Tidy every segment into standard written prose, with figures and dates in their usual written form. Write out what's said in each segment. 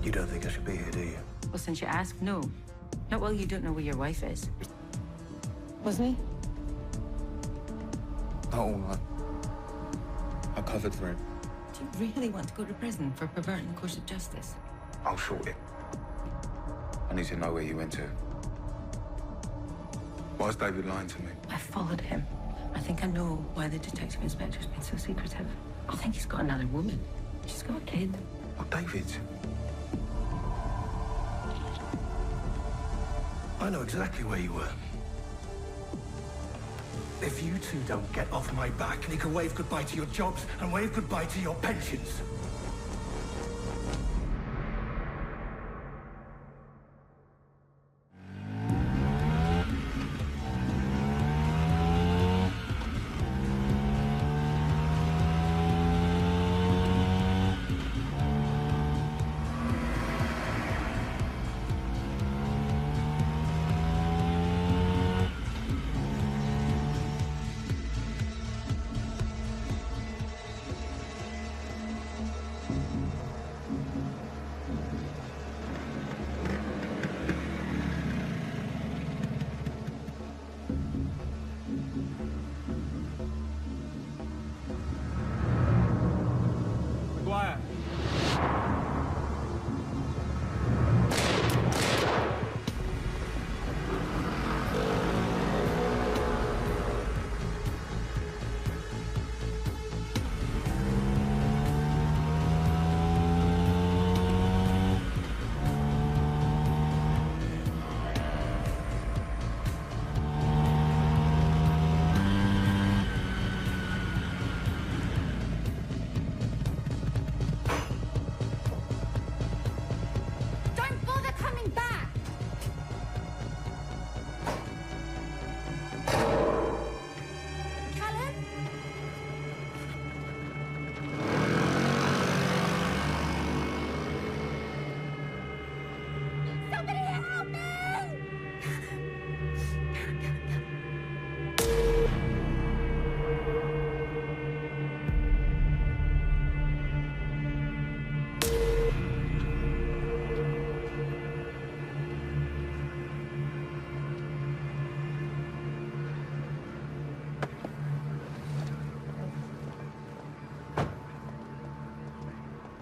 You don't think I should be here, do you? Well, since you asked, no. Not while you don't know where your wife is. Wasn't he? Not all night. I covered for him. Do you really want to go to prison for perverting the course of justice? I'll sort it. I need to know where you went to. Why is David lying to me? I followed him. I think I know why the detective inspector's been so secretive. I think he's got another woman. She's got a kid. Oh, David. I know exactly where you were. If you two don't get off my back, you can wave goodbye to your jobs and wave goodbye to your pensions.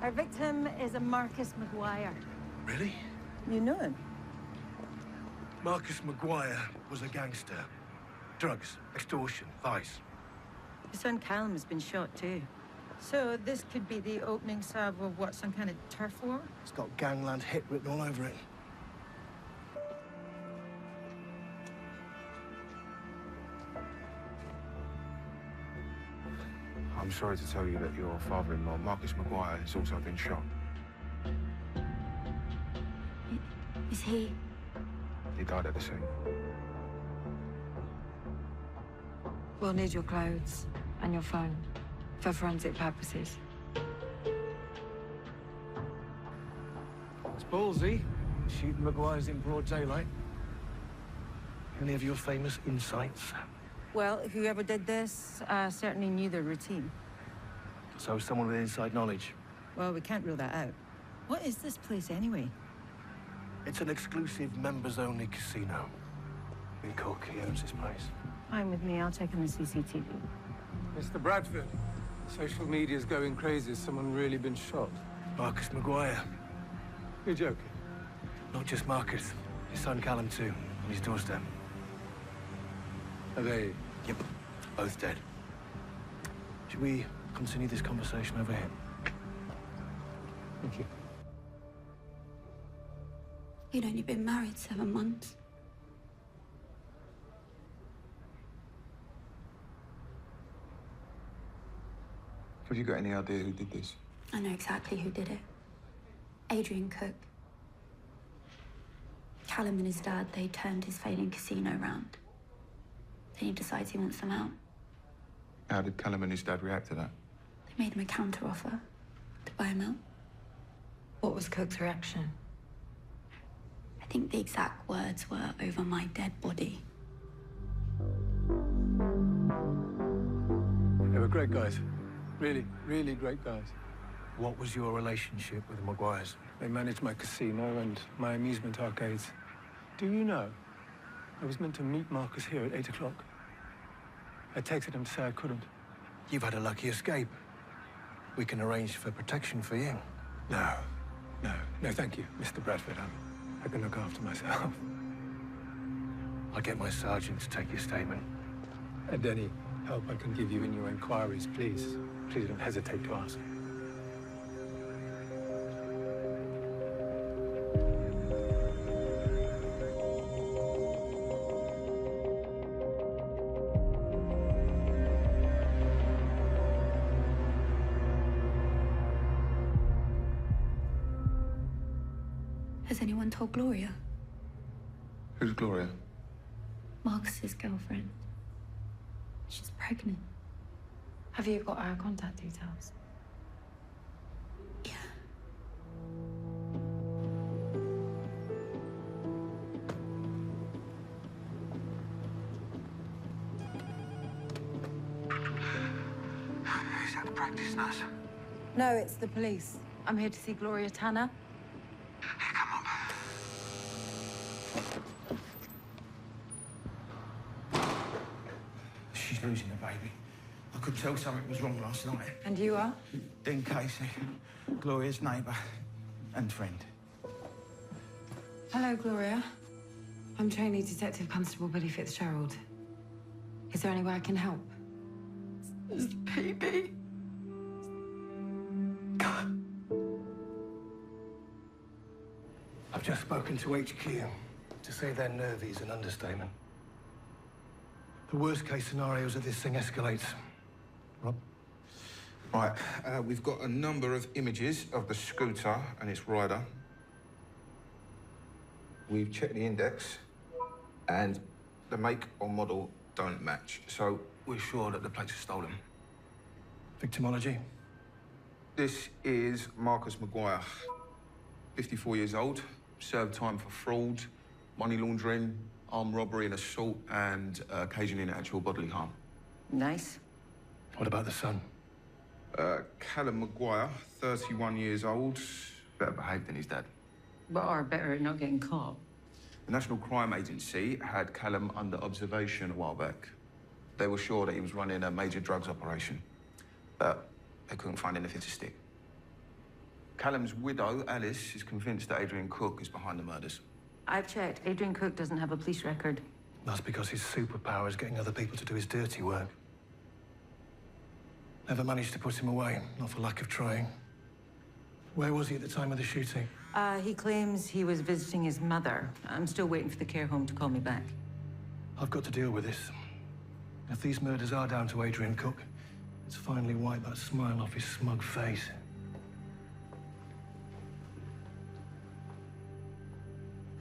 Our victim is a Marcus McGuire. Really? You know him? Marcus McGuire was a gangster. Drugs, extortion, vice. His son Callum has been shot too. So this could be the opening salve of what, some kind of turf war? It's got gangland hit written all over it. I'm sorry to tell you that your father-in-law, Marcus McGuire, has also been shot. Is he? He died at the scene. We'll need your clothes and your phone for forensic purposes. It's ballsy, shooting McGuire's in broad daylight. Any of your famous insights? Well, whoever did this certainly knew their routine. So someone with inside knowledge. Well, we can't rule that out. What is this place anyway? It's an exclusive members-only casino. In Cork, he owns this place. Fine with me, I'll check on the CCTV. Mr. Bradford, social media's going crazy. Has someone really been shot? Marcus McGuire. You're joking. Not just Marcus. His son Callum, too, on his doorstep. Are they? Yep, both dead. Should we continue this conversation over here? Thank you. You'd only been married 7 months. Have you got any idea who did this? I know exactly who did it. Adrian Cook. Callum and his dad, they turned his failing casino round. Then he decides he wants them out. How did Callum and his dad react to that? They made him a counter-offer to buy him out. What was Cook's reaction? I think the exact words were, "over my dead body." They were great guys. Really, really great guys. What was your relationship with the Maguires? They managed my casino and my amusement arcades. Do you know, I was meant to meet Marcus here at 8 o'clock. I texted him to say I couldn't. You've had a lucky escape. We can arrange for protection for you. No, thank you, Mr. Bradford. I can look after myself. I'll get my sergeant to take your statement. And any help I can give you in your inquiries, please don't hesitate to ask. Has anyone told Gloria? Who's Gloria? Marcus's girlfriend. She's pregnant. Have you got our contact details? Yeah. Is that the practice nurse? No, it's the police. I'm here to see Gloria Tanner. She's losing the baby. I could tell something was wrong last night. And you are? Dean Casey, Gloria's neighbour and friend. Hello, Gloria. I'm trainee Detective Constable Billy Fitzgerald. Is there any way I can help? This baby. I've just spoken to HQ. To say they're nervy is an understatement. The worst case scenario is that this thing escalates. Rob? Right, we've got a number of images of the scooter and its rider. We've checked the index, and the make or model don't match, so we're sure that the plates are stolen. Victimology? This is Marcus Maguire, 54 years old, served time for fraud, money laundering, armed robbery and assault, and occasioning actual bodily harm. Nice. What about the son? Callum Maguire, 31 years old, better behaved than his dad. But or better at not getting caught. The National Crime Agency had Callum under observation a while back. They were sure that he was running a major drugs operation, but they couldn't find anything to stick. Callum's widow, Alice, is convinced that Adrian Cook is behind the murders. I've checked. Adrian Cook doesn't have a police record. That's because his superpower is getting other people to do his dirty work. Never managed to put him away, not for lack of trying. Where was he at the time of the shooting? He claims he was visiting his mother. I'm still waiting for the care home to call me back. I've got to deal with this. If these murders are down to Adrian Cook, let's finally wipe that smile off his smug face.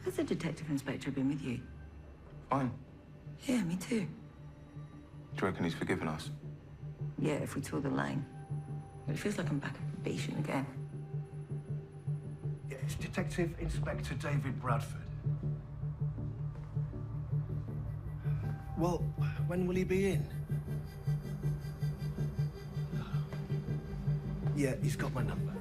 Has the detective inspector been with you? Fine. Yeah, me too. Do you reckon he's forgiven us? Yeah, if we toe the line. But it feels like I'm back on probation again. It's Detective Inspector David Bradford. Well, when will he be in? Yeah, he's got my number.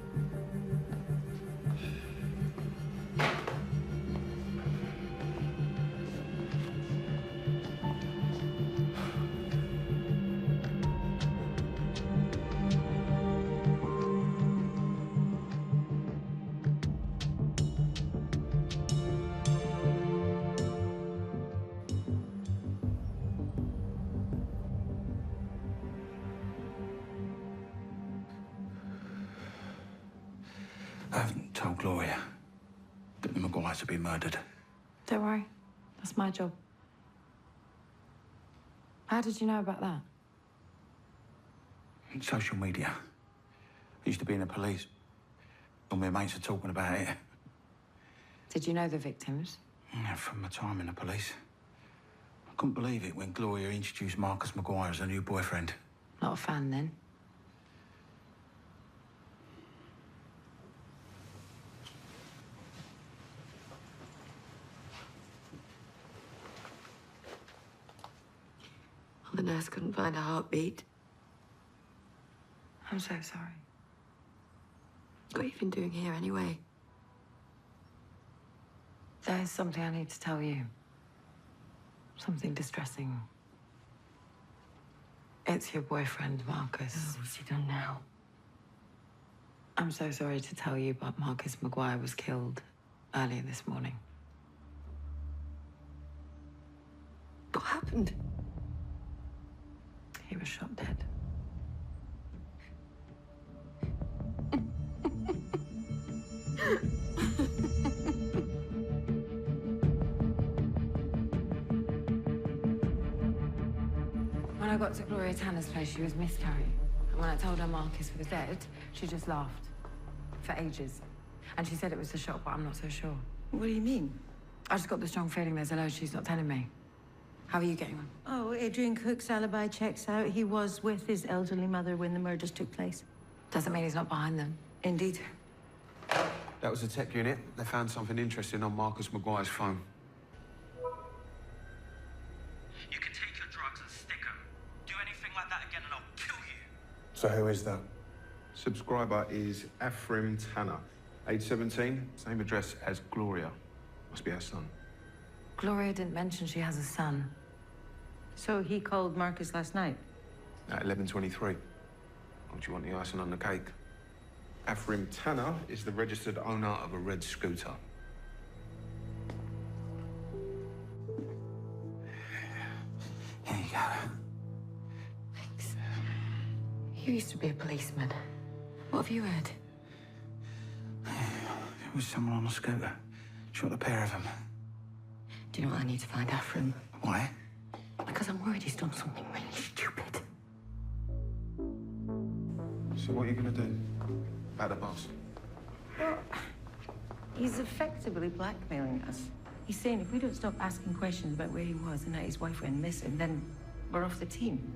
I haven't told Gloria that the Maguires have been murdered. Don't worry. That's my job. How did you know about that? Social media. I used to be in the police. All my mates are talking about it. Did you know the victims? Yeah, from my time in the police. I couldn't believe it when Gloria introduced Marcus Maguire as her new boyfriend. Not a fan, then? The nurse couldn't find a heartbeat. I'm so sorry. What have you been doing here anyway? There's something I need to tell you. Something distressing. It's your boyfriend, Marcus. Oh, what's he done now? I'm so sorry to tell you, but Marcus Maguire was killed earlier this morning. What happened? He was shot dead. When I got to Gloria Tanner's place, she was miscarrying. And when I told her Marcus was dead, she just laughed. For ages. And she said it was the shock, but I'm not so sure. What do you mean? I just got the strong feeling there's a load she's not telling me. How are you getting on? Oh, Adrian Cook's alibi checks out. He was with his elderly mother when the murders took place. Doesn't mean he's not behind them. Indeed. That was the tech unit. They found something interesting on Marcus Maguire's phone. You can take your drugs and stick 'em. Do anything like that again and I'll kill you. So who is that? Subscriber is Afrim Tanner, age 17, same address as Gloria. Must be her son. Gloria didn't mention she has a son. So he called Marcus last night? At 11:23. What do you want the icing on the cake? Afrim Tanner is the registered owner of a red scooter. Here you go. Thanks. You used to be a policeman. What have you heard? It was someone on a scooter. Shot a pair of them. Do you know what I need to find out from? Why? Because I'm worried he's done something really stupid. So what are you gonna do about the boss? Well, he's effectively blackmailing us. He's saying if we don't stop asking questions about where he was and how his wife went missing, then we're off the team.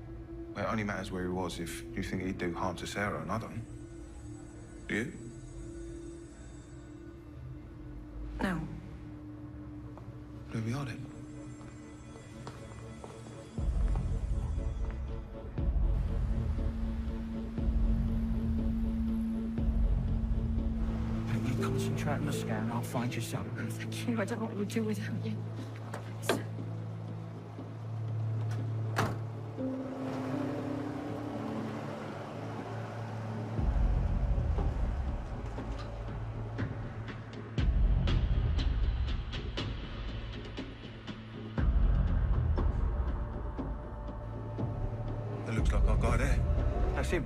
Well, it only matters where he was if you think he'd do harm to Sarah, and I don't. Do you? No. Where we are then? You concentrate on the scan, I'll find you something. Thank you. I don't know what we'd do without you. It looks like our guy there. That's him.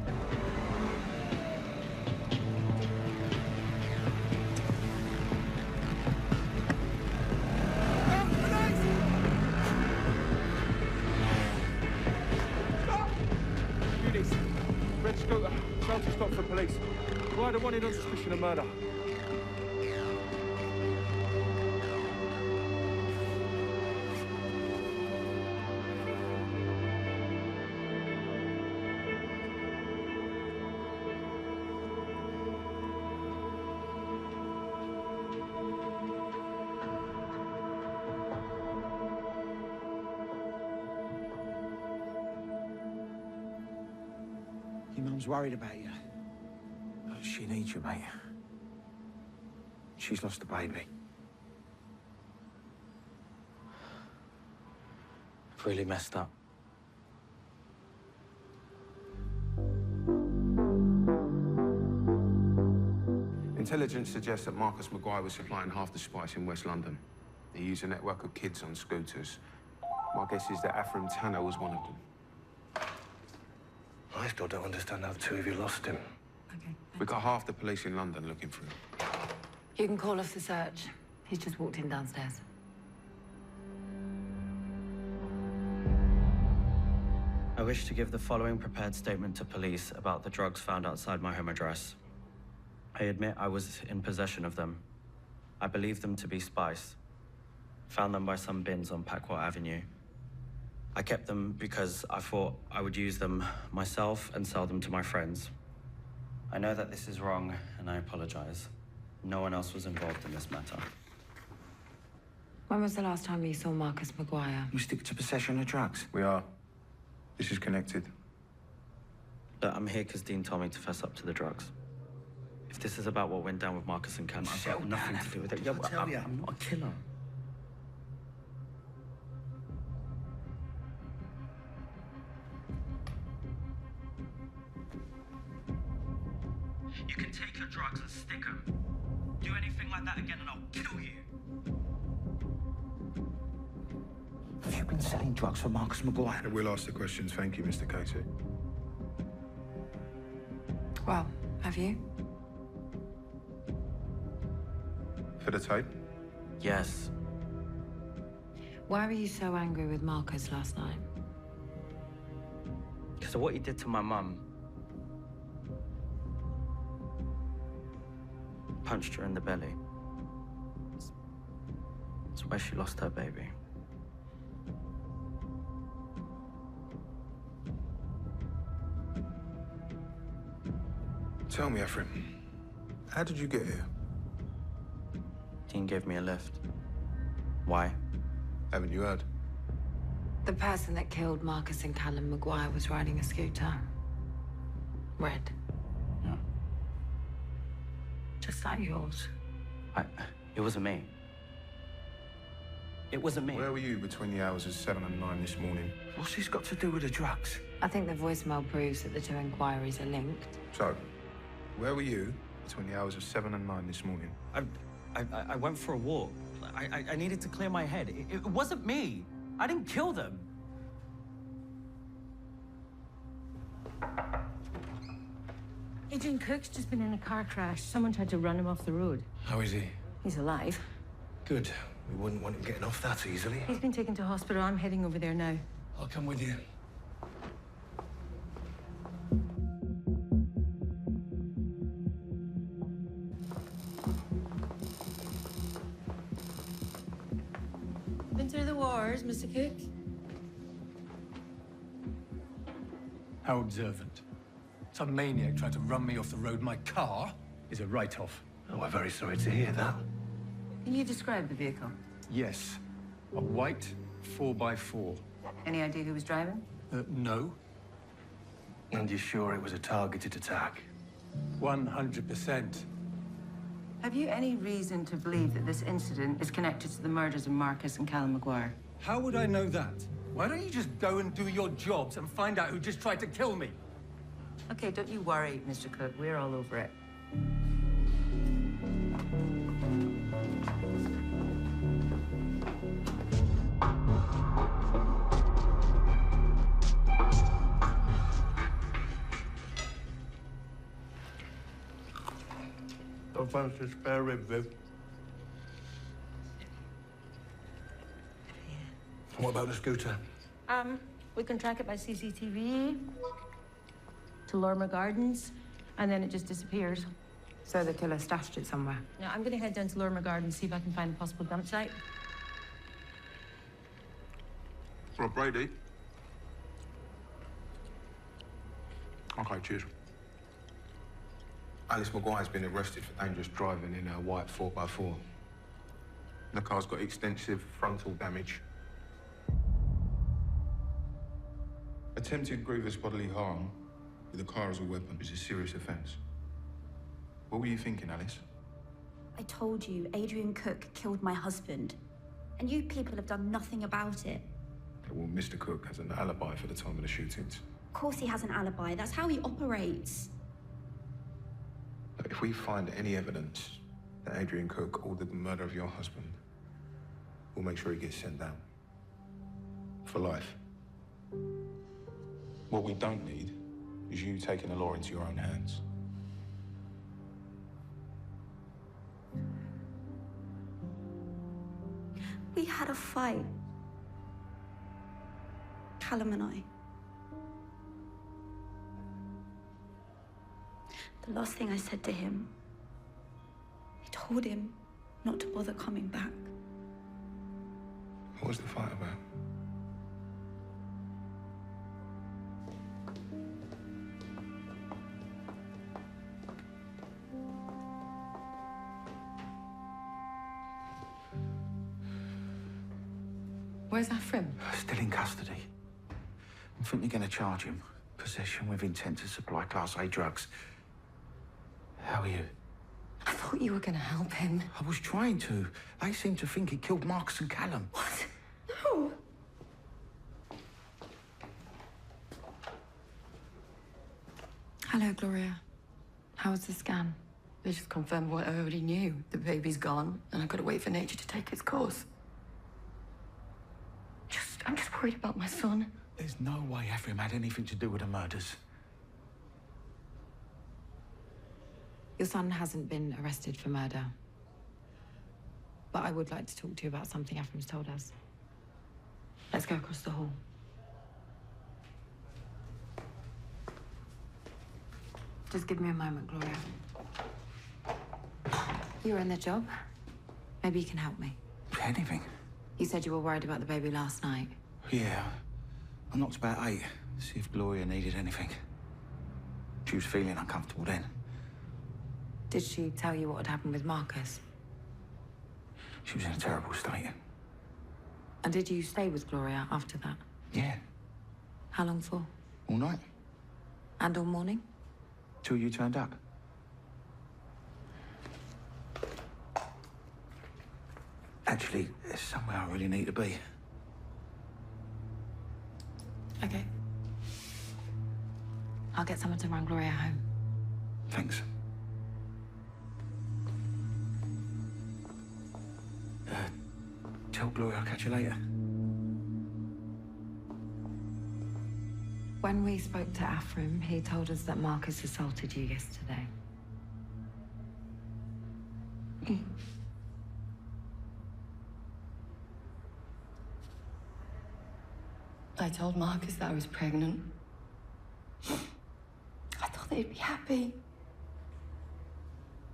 Red scooter. Shelter stop for police. Rider wanted on suspicion of murder. Your mum's worried about you. She needs you, mate. She's lost a baby. I've really messed up. Intelligence suggests that Marcus Maguire was supplying half the spice in West London. He used a network of kids on scooters. My guess is that Afrim Tanner was one of them. I still don't understand how the two of you lost him. Okay. We got half the police in London looking for him. You can call off the search. He's just walked in downstairs. I wish to give the following prepared statement to police about the drugs found outside my home address. I admit I was in possession of them. I believe them to be spice. Found them by some bins on Packwell Avenue. I kept them because I thought I would use them myself and sell them to my friends. I know that this is wrong, and I apologize. No one else was involved in this matter. When was the last time you saw Marcus Maguire? You stick to possession of drugs. We are. This is connected. But I'm here because Dean told me to fess up to the drugs. If this is about what went down with Marcus and Cam, I've got nothing to do with it. Yeah, well, I'm not a killer. You can take your drugs and stick them. Do anything like that again and I'll kill you. Have you been selling drugs for Marcus Maguire? We'll ask the questions, thank you, Mr. Casey. Well, have you? For the tape? Yes. Why were you so angry with Marcus last night? Because of what he did to my mum. Punched her in the belly. It's where she lost her baby. Tell me, Ephraim, how did you get here? Dean gave me a lift. Why? Haven't you heard? The person that killed Marcus and Callum Maguire was riding a scooter. Red. Yeah. Just like yours. It wasn't me. It wasn't me. Where were you between the hours of 7 and 9 this morning? What's this got to do with the drugs? I think the voicemail proves that the two inquiries are linked. So, where were you between the hours of 7 and 9 this morning? I went for a walk. I needed to clear my head. It wasn't me. I didn't kill them. Adrian Cook's just been in a car crash. Someone tried to run him off the road. How is he? He's alive. Good. We wouldn't want him getting off that easily. He's been taken to hospital. I'm heading over there now. I'll come with you. Been through the wars, Mr. Cook? How observant. Some maniac tried to run me off the road. My car is a write-off. Oh, we're very sorry to hear that. Can you describe the vehicle? Yes, a white 4x4. Any idea who was driving? No, And you're sure it was a targeted attack? 100%. Have you any reason to believe that this incident is connected to the murders of Marcus and Callum Maguire? How would I know that? Why don't you just go and do your jobs and find out who just tried to kill me? Okay, don't you worry, Mr. Cook. We're all over it. Don't fancy a spare rib, Viv? What about the scooter? We can track it by CCTV to Lormer Gardens, and then it just disappears. So the killer stashed it somewhere. Now, I'm gonna head down to Lormer Gardens, see if I can find a possible dump site. Rob Brady. Okay, cheers. Alice Maguire's been arrested for dangerous driving in a white 4x4. The car's got extensive frontal damage. Attempted grievous bodily harm with a car as a weapon is a serious offence. What were you thinking, Alice? I told you, Adrian Cook killed my husband. And you people have done nothing about it. Well, Mr. Cook has an alibi for the time of the shootings. Of course he has an alibi. That's how he operates. But if we find any evidence that Adrian Cook ordered the murder of your husband, we'll make sure he gets sent down. For life. What we don't need is you taking the law into your own hands. We had a fight. Callum and I. The last thing I said to him, I told him not to bother coming back. What was the fight about? Where's Ephraim? Still in custody. I think you're going to charge him. Possession with intent to supply Class A drugs. How are you? I thought you were going to help him. I was trying to. They seem to think he killed Marcus and Callum. What? No! Hello, Gloria. How was the scan? They just confirmed what I already knew. The baby's gone, and I've got to wait for nature to take its course. I'm just worried about my son. There's no way Ephraim had anything to do with the murders. Your son hasn't been arrested for murder. But I would like to talk to you about something Ephraim's told us. Let's go across the hall. Just give me a moment, Gloria. You're in the job. Maybe you can help me. Anything? You said you were worried about the baby last night. Yeah. I knocked about 8. See if Gloria needed anything. She was feeling uncomfortable then. Did she tell you what had happened with Marcus? She was in a terrible state. And did you stay with Gloria after that? Yeah. How long for? All night. And all morning? Till you turned up. Actually, there's somewhere I really need to be. Okay. I'll get someone to run Gloria home. Thanks. Tell Gloria I'll catch you later. When we spoke to Ephraim, he told us that Marcus assaulted you yesterday. I told Marcus that I was pregnant. I thought that he'd be happy.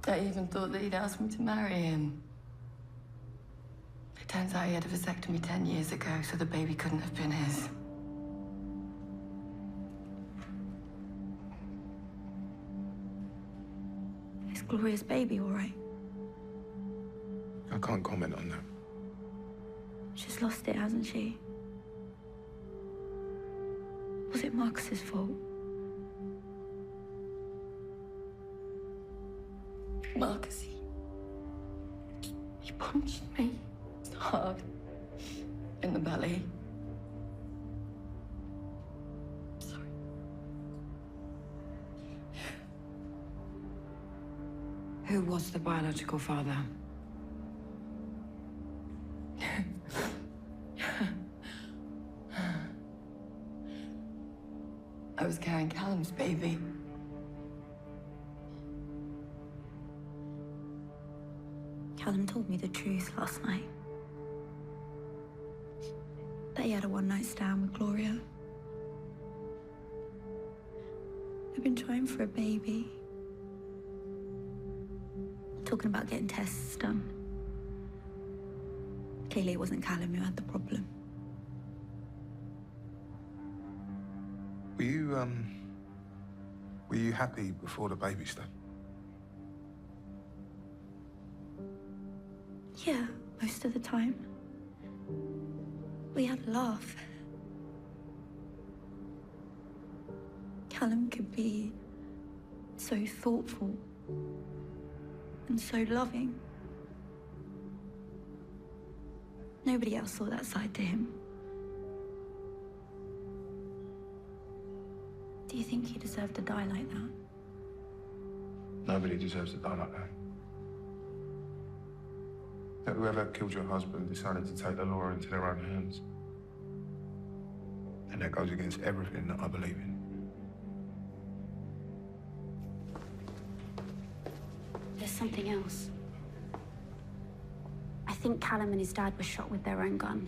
I even thought that he'd ask me to marry him. It turns out he had a vasectomy 10 years ago, so the baby couldn't have been his. Is Gloria's baby all right? I can't comment on that. She's lost it, hasn't she? Was it Marcus's fault? Marcus, he punched me hard in the belly. Sorry. Who was the biological father? I was carrying Callum's baby. Callum told me the truth last night. That he had a one-night stand with Gloria. They've been trying for a baby. Talking about getting tests done. Clearly it wasn't Callum who had the problem. Were you happy before the baby stuff? Yeah, most of the time. We had a laugh. Callum could be so thoughtful and so loving. Nobody else saw that side to him. Do you think he deserved to die like that? Nobody deserves to die like that. That whoever killed your husband decided to take the law into their own hands. And that goes against everything that I believe in. There's something else. I think Callum and his dad were shot with their own gun.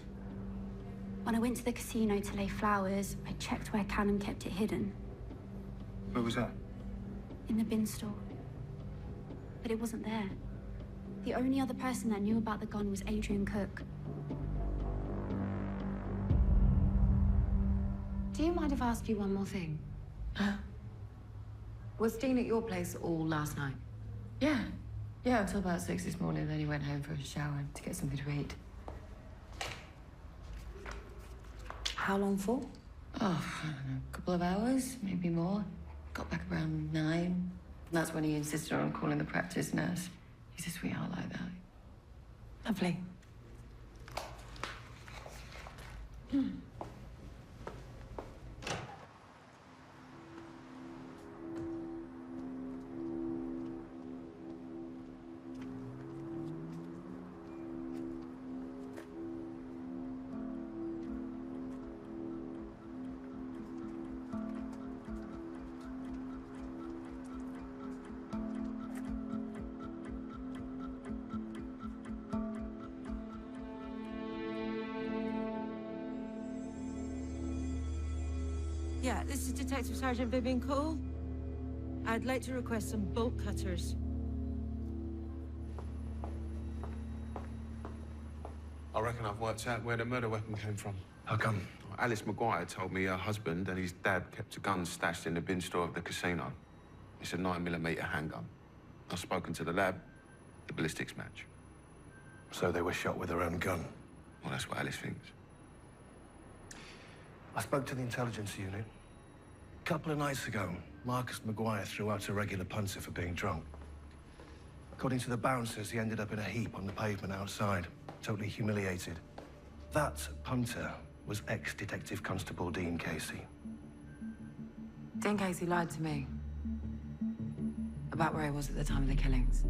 When I went to the casino to lay flowers, I checked where Callum kept it hidden. Where was that? In the bin store. But it wasn't there. The only other person that knew about the gun was Adrian Cook. Do you mind if I ask you one more thing? Was Dean at your place all last night? Yeah. Yeah, until about 6 this morning, then he went home for a shower to get something to eat. How long for? Oh, I don't know, a couple of hours, maybe more. Got back around 9. That's when he insisted on calling the practice nurse. He's a sweetheart like that. Lovely. Yeah, this is Detective Sergeant Vivian Cole. I'd like to request some bolt cutters. I reckon I've worked out where the murder weapon came from. How come? Alice Maguire told me her husband and his dad kept a gun stashed in the bin store of the casino. It's a 9mm handgun. I've spoken to the lab, the ballistics match. So they were shot with their own gun? Well, that's what Alice thinks. I spoke to the intelligence unit. A couple of nights ago, Marcus Maguire threw out a regular punter for being drunk. According to the bouncers, he ended up in a heap on the pavement outside, totally humiliated. That punter was ex-Detective Constable Dean Casey. Dean Casey lied to me about where he was at the time of the killings.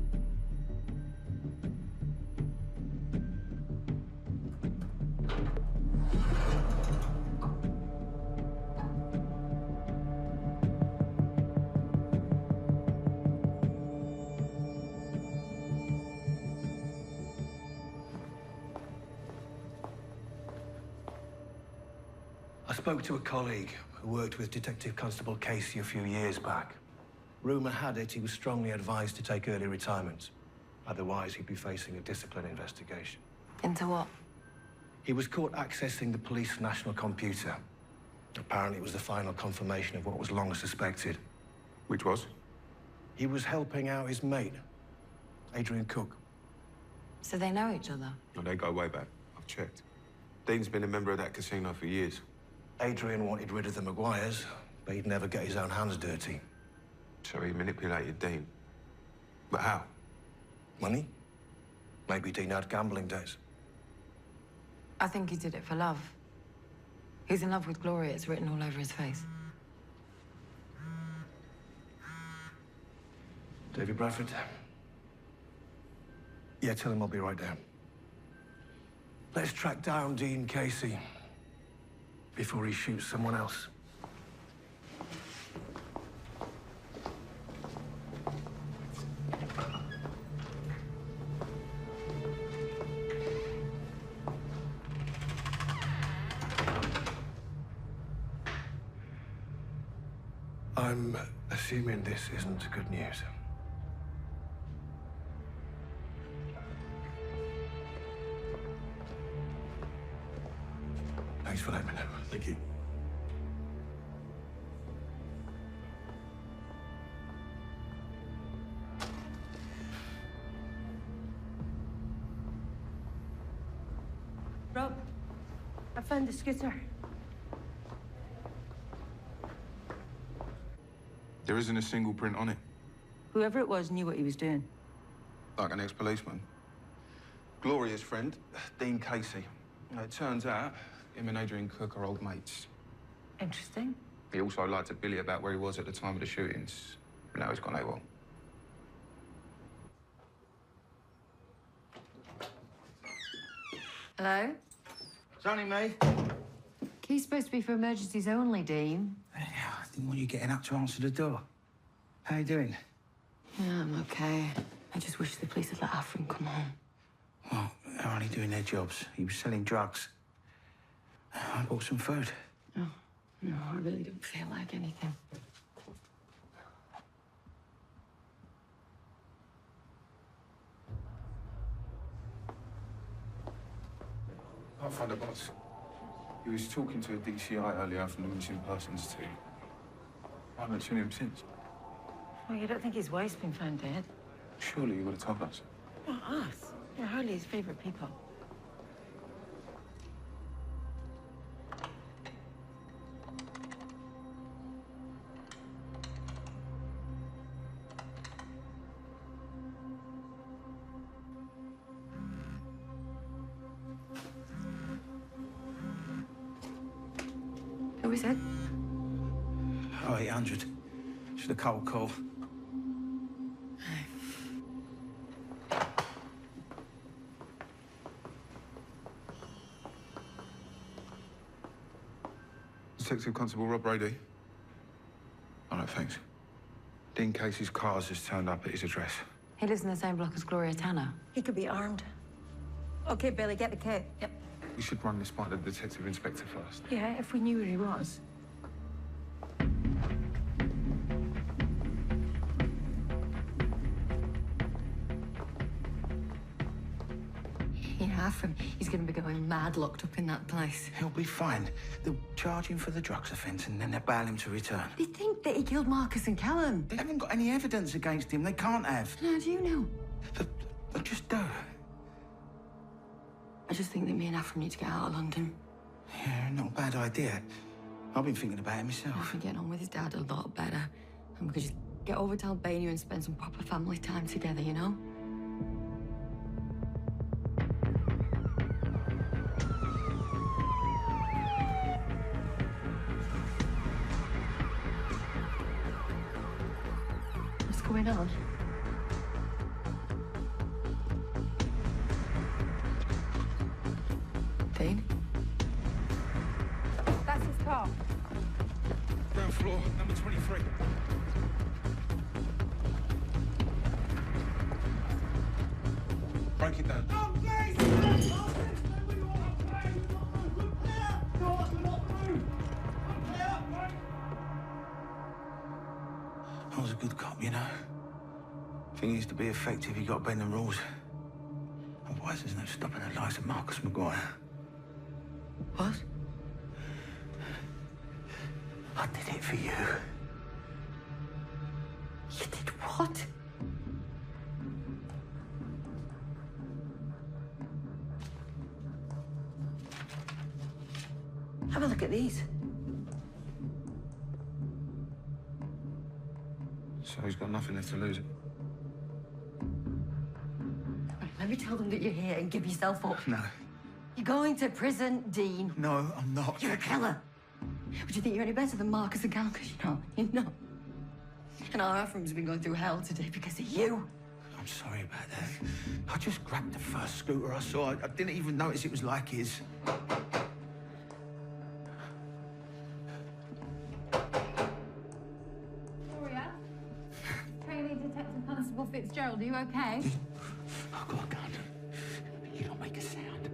I spoke to a colleague who worked with Detective Constable Casey a few years back. Rumour had it he was strongly advised to take early retirement. Otherwise, he'd be facing a discipline investigation. Into what? He was caught accessing the police national computer. Apparently, it was the final confirmation of what was long suspected. Which was? He was helping out his mate, Adrian Cook. So they know each other? No, they go way back. I've checked. Dean's been a member of that casino for years. Adrian wanted rid of the Maguires, but he'd never get his own hands dirty. So he manipulated Dean. But how? Money? Maybe Dean had gambling debts. I think he did it for love. He's in love with Gloria. It's written all over his face. David Bradford? Yeah, tell him I'll be right down. Let's track down Dean Casey before he shoots someone else. I'm assuming this isn't good news. Thanks for letting me know. Thank you. Rob, I found the scooter. There isn't a single print on it. Whoever it was knew what he was doing. Like an ex-policeman. Gloria's friend, Dean Casey. It turns out him and Adrian Cook are old mates. Interesting. He also lied to Billy about where he was at the time of the shootings. But now he's gone AWOL. Hello? It's only me. Key's supposed to be for emergencies only, Dean. I didn't want you getting up to answer the door. How you doing? Yeah, I'm okay. I just wish the police had let Afrin come home. Well, they're only doing their jobs. He was selling drugs. I bought some food. Oh, no, I really don't feel like anything. Can't find the boss. He was talking to a DCI earlier from the missing persons team. I haven't seen him since. Well, you don't think his wife's been found dead? Surely you would have told us. Not us. We're hardly his favourite people. What was it? Oh, 800. Just a cold call. Detective Constable Rob Brady. Oh, no, thanks. Dean Casey's car's just turned up at his address. He lives in the same block as Gloria Tanner. He could be armed. Okay, Billy, get the kit. Yep. We should run this by the detective inspector first. Yeah, if we knew where he was. Yeah, from he's gonna be going mad locked up in that place. He'll be fine. They'll charge him for the drugs offence and then they'll bail him to return. They think that he killed Marcus and Callum. They haven't got any evidence against him. They can't have. And how do you know? They just do. I just think that me and Afram need to get out of London. Yeah, not a bad idea. I've been thinking about it I've myself. been getting on with his dad a lot better. And we could just get over to Albania and spend some proper family time together, you know? What's going on? Dean? That's his car. Ground floor, number 23. Break it down. I was a good cop, you know. Thing is, to be effective, you got to bend the rules. Otherwise, there's no stopping the likes of Marcus Maguire. What? I did it for you. You did what? Have a look at these. So he's got nothing left to lose. Right, let me tell them that you're here and give yourself up. No. You're going to prison, Dean. No, I'm not. You're a killer. Would you think you're any better than Marcus and Callum? Because you're not. And our Afram's been going through hell today because of you. I'm sorry about that. I just grabbed the first scooter I saw. I didn't even notice it was like his. Gloria? Trainee Detective Constable Fitzgerald, are you okay? I've got a gun. You don't make a sound.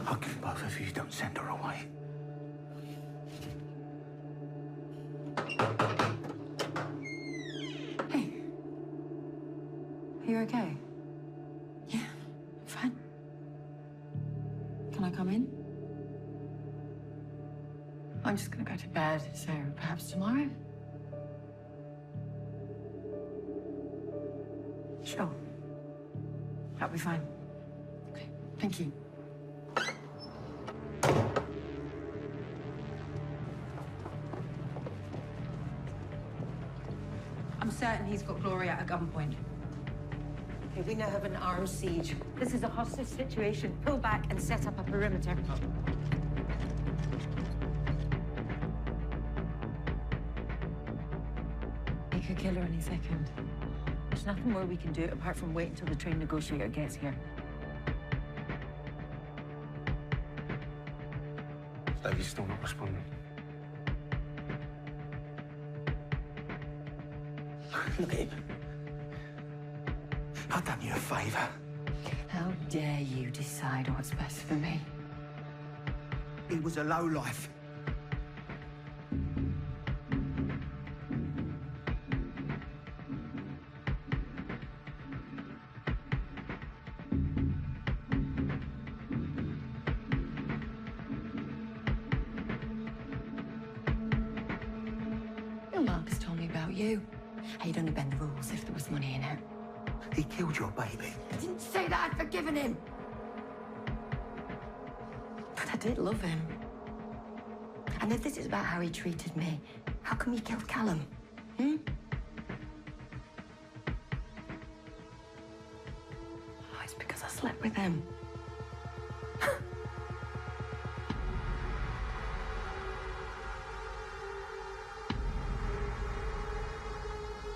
I'll kill both of you. Don't send her away. Hey. Are you okay? Yeah, I'm fine. Can I come in? I'm just gonna go to bed, so perhaps tomorrow? Sure. That'll be fine. Okay, thank you. I'm certain he's got Gloria at gunpoint. Okay, we now have an armed siege. This is a hostage situation. Pull back and set up a perimeter. He could kill her any second. There's nothing more we can do apart from wait until the train negotiator gets here. Davy's still not responding. Look at him. I've done you a favour. How dare you decide what's best for me? He was a lowlife. Marcus told me about you. How you'd only bend the rules if there was money in it. He killed your baby. I didn't say that I'd forgiven him. But I did love him. And if this is about how he treated me, how come you killed Callum? Oh, it's because I slept with him.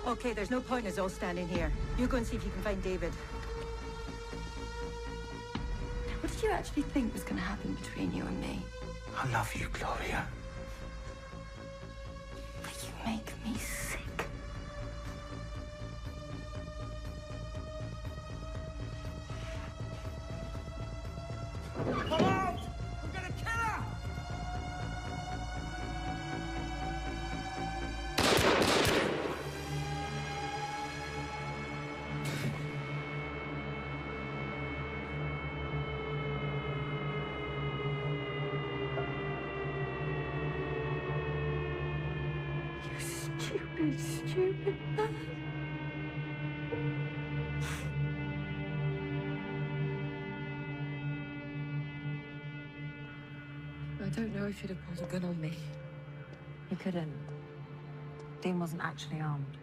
Okay, there's no point in us all standing here. You go and see if you can find David. What did you actually think was going to happen between you and me? I love you, Gloria. But you make me sick. Come out! We're gonna kill her! You stupid, stupid man. I don't know if you'd have pulled a gun on me. You couldn't. Dean wasn't actually armed.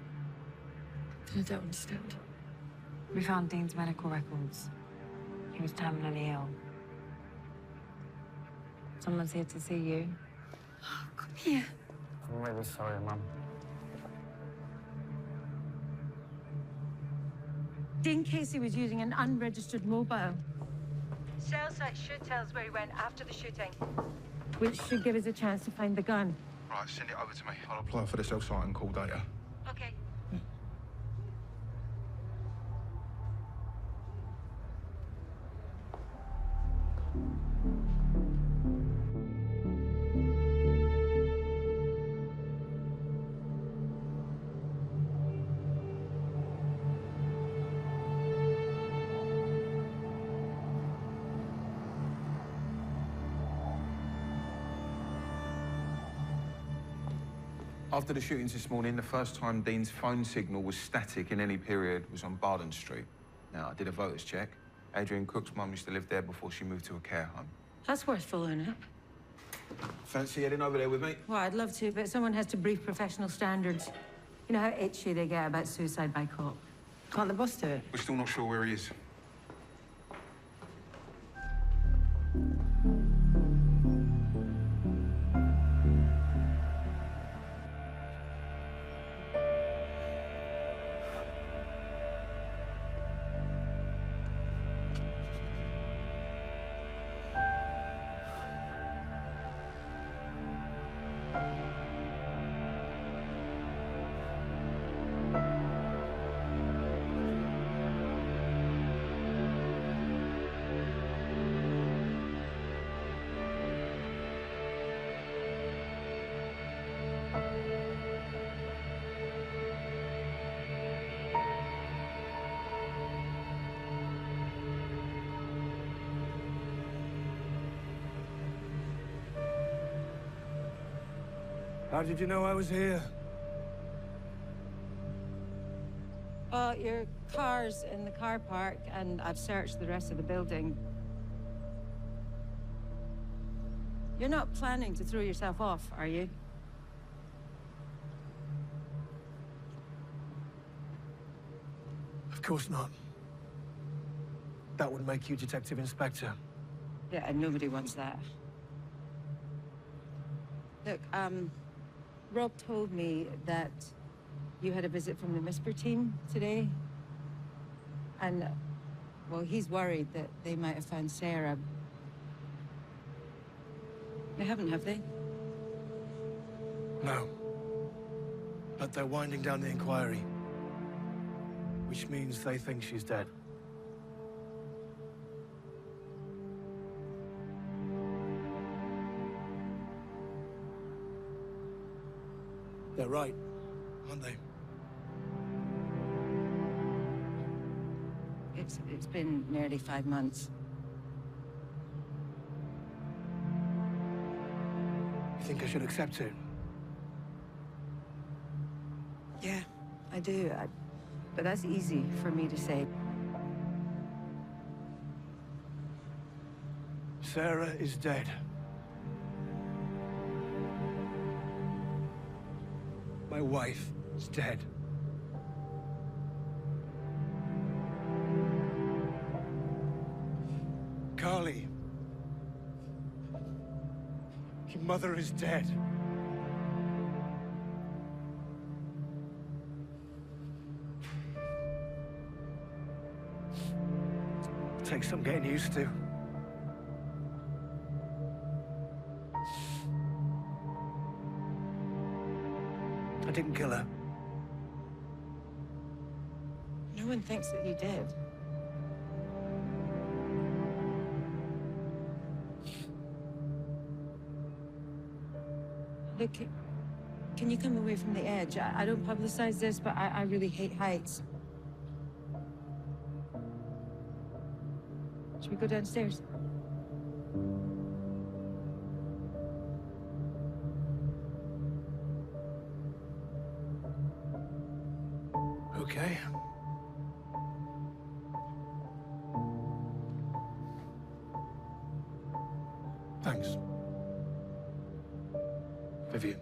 I don't understand. We found Dean's medical records. He was terminally ill. Someone's here to see you. Oh, come here. I'm really sorry, Mum. Dean Casey was using an unregistered mobile. Cell site should tell us where he went after the shooting, which should give us a chance to find the gun. Right, send it over to me. I'll apply for the cell site and call data. Okay. After the shootings this morning, the first time Dean's phone signal was static in any period was on Barden Street. Now, I did a voters check. Adrian Cook's mum used to live there before she moved to a care home. That's worth following up. Fancy heading over there with me? Well, I'd love to, but someone has to brief professional standards. You know how itchy they get about suicide by cop. Can't the boss do it? We're still not sure where he is. How did you know I was here? Well, your car's in the car park, and I've searched the rest of the building. You're not planning to throw yourself off, are you? Of course not. That would make you Detective Inspector. Yeah, and nobody wants that. Look, Rob told me that you had a visit from the MISPER team today. And, well, he's worried that they might have found Sarah. They haven't, have they? No. But they're winding down the inquiry. Which means they think she's dead. They're right, aren't they? It's been nearly 5 months. You think I should accept it? Yeah, I do. But that's easy for me to say. Sarah is dead. My wife is dead. Carly. Your mother is dead. take some getting used to. I didn't kill her. No one thinks that you did. Look, can you come away from the edge? I don't publicize this, but I really hate heights. Should we go downstairs? Okay. Thanks. Vivian.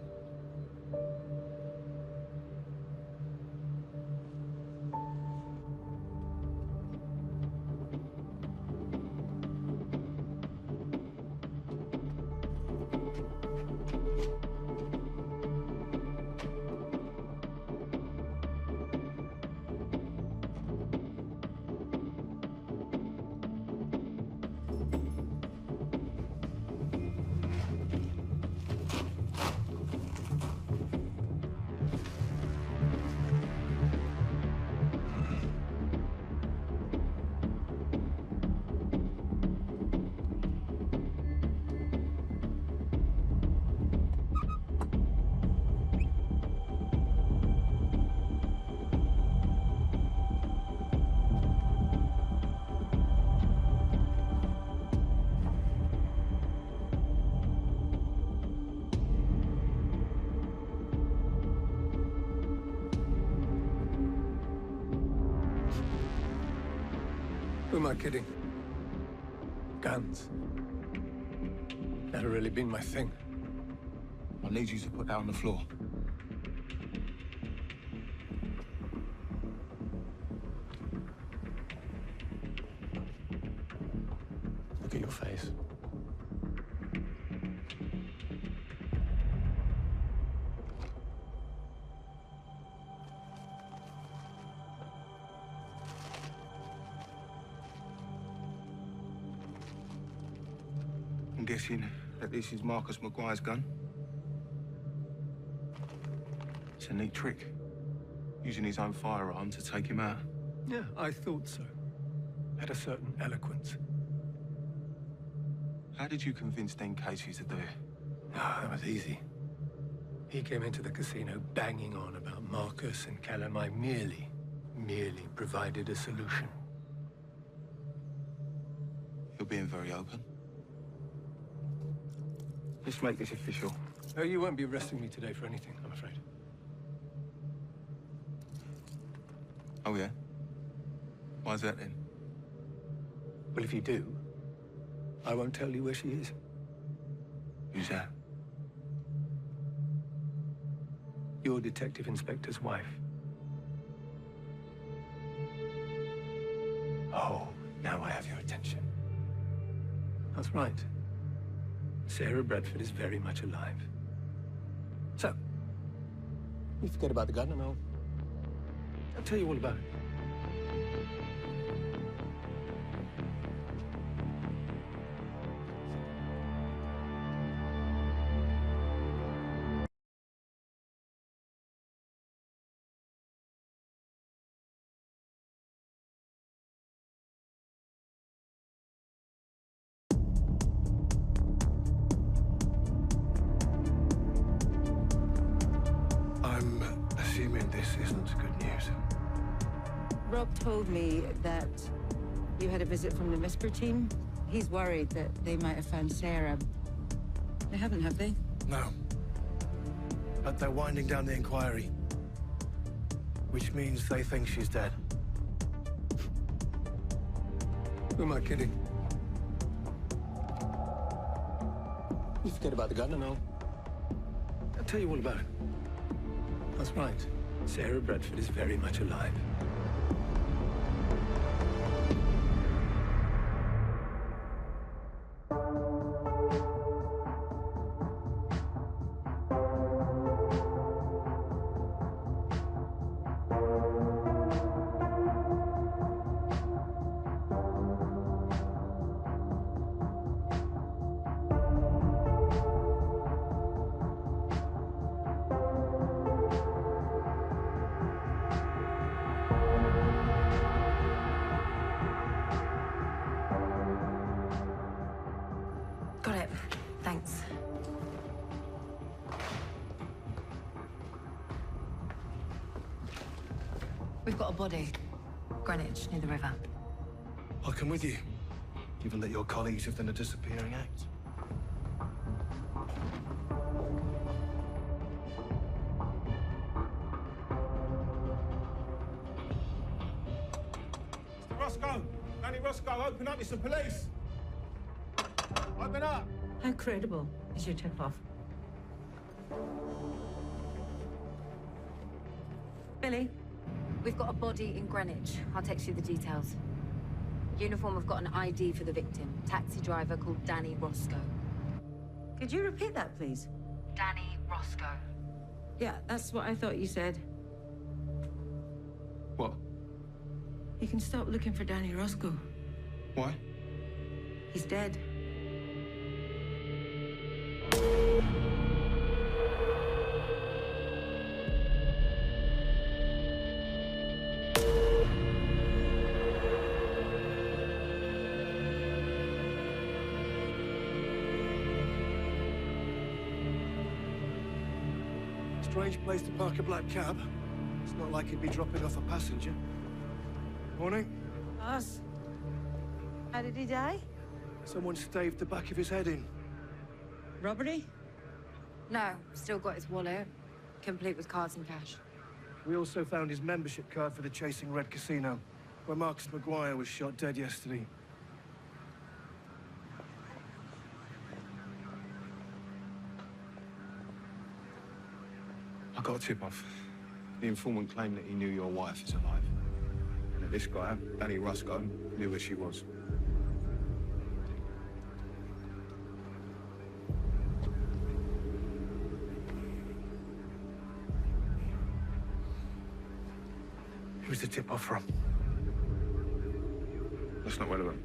Who am I kidding? Guns. Never really been my thing. I need you to put that on the floor. Look at your face. I'm guessing that this is Marcus McGuire's gun. It's a neat trick, using his own firearm to take him out. Yeah, I thought so. Had a certain eloquence. How did you convince Dean Casey to do it? Ah, that was easy. He came into the casino banging on about Marcus and Callum. I merely provided a solution. You're being very open. Let's make this official. Oh, you won't be arresting me today for anything, I'm afraid. Oh, yeah? Why's that, then? Well, if you do, I won't tell you where she is. Who's that? Your detective inspector's wife. Oh, now I have your attention. That's right. Sarah Bradford is very much alive. So, you forget about the gun and I'll tell you all about it. I'm assuming this isn't good news. Rob told me that you had a visit from the Whisper team. He's worried that they might have found Sarah. They haven't, have they? No. But they're winding down the inquiry. Which means they think she's dead. Who am I kidding? You forget about the gun and I'll tell you all about it. That's right. Sarah Bradford is very much alive. We've got a body. Greenwich, near the river. I'll come with you, given that your colleagues have done a disappearing act. Mr. Roscoe! Danny Roscoe, open up, it's the police! Open up! How credible is your tip-off? Billy? We've got a body in Greenwich. I'll text you the details. Uniform have got an ID for the victim. Taxi driver called Danny Roscoe. Could you repeat that, please? Danny Roscoe. Yeah, that's what I thought you said. What? You can stop looking for Danny Roscoe. Why? He's dead. Strange place to park a black cab. It's not like he'd be dropping off a passenger. Morning. Us? How did he die? Someone staved the back of his head in. Robbery? No, still got his wallet. Complete with cards and cash. We also found his membership card for the Chasing Red Casino, where Marcus Maguire was shot dead yesterday. I got a tip-off. The informant claimed that he knew your wife is alive. And that this guy, Danny Roscoe, knew where she was. Who's the tip-off from? That's not relevant.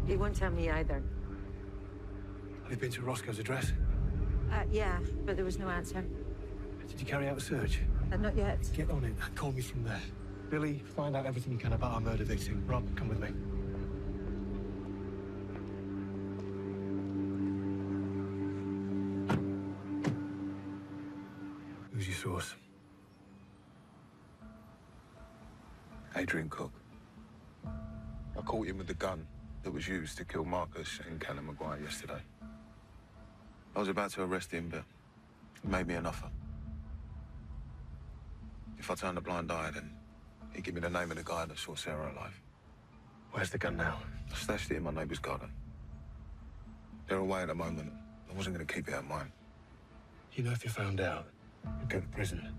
He won't tell me either. Have you been to Roscoe's address? Yeah, but there was no answer. Did you carry out a search? Not yet. Get on it and call me from there. Billy, find out everything you can about our murder victim. Rob, come with me. Who's your source? Adrian Cook. I caught him with the gun that was used to kill Marcus and Callum Maguire yesterday. I was about to arrest him, but he made me an offer. If I turned a blind eye, then he'd give me the name of the guy that saw Sarah alive. Where's the gun now? I stashed it in my neighbour's garden. They're away at the moment. I wasn't going to keep it at mine. You know if you're found out, you'll go to prison.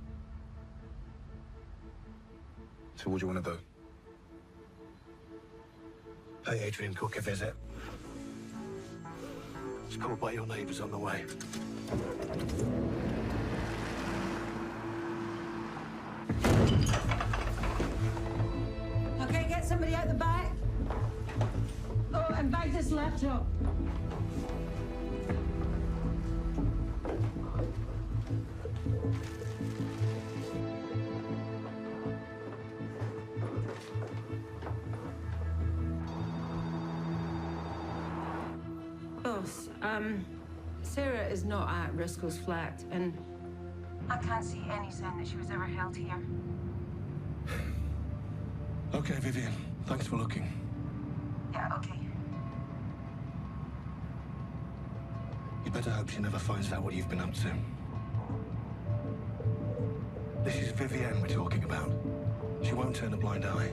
So what do you want to do? Pay Adrian Cook a visit. It's called by your neighbours on the way. Okay, get somebody out the back. Oh, and bag this laptop. Boss, Sarah is not at Roscoe's flat, and I can't see any sign that she was ever held here. Okay, Vivian. Thanks for looking. Yeah, okay. You better hope she never finds out what you've been up to. This is Vivienne we're talking about. She won't turn a blind eye.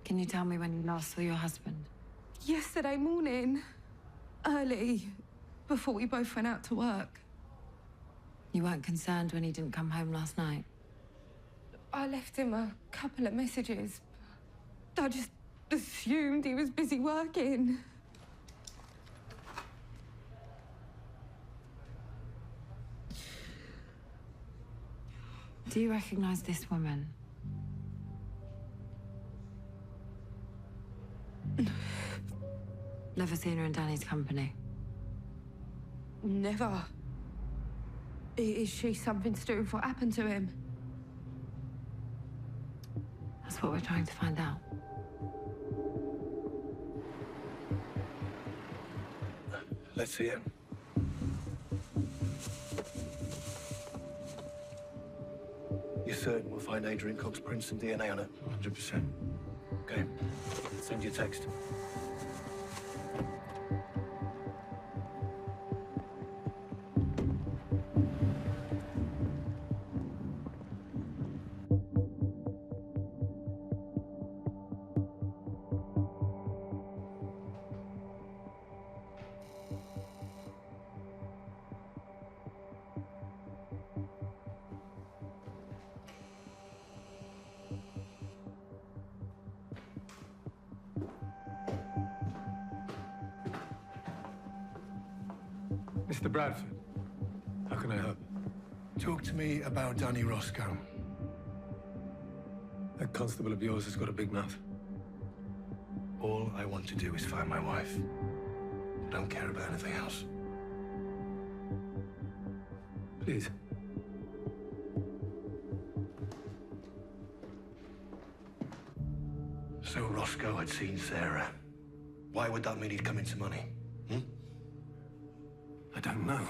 Can you tell me when you last saw your husband? Yesterday morning. Early. Before we both went out to work. You weren't concerned when he didn't come home last night? I left him a couple of messages. I just assumed he was busy working. Do you recognize this woman? Never seen her in Danny's company. Never. Is she something to do with what happened to him? That's what we're trying to find out. Let's see it. You're certain we'll find Adrian Cook's prints and DNA on it? 100%. Okay. Send you a text. Mr. Bradford, how can I help? Talk to me about Danny Roscoe. That constable of yours has got a big mouth. All I want to do is find my wife. I don't care about anything else. Please. So Roscoe had seen Sarah. Why would that mean he'd come into money? I don't know.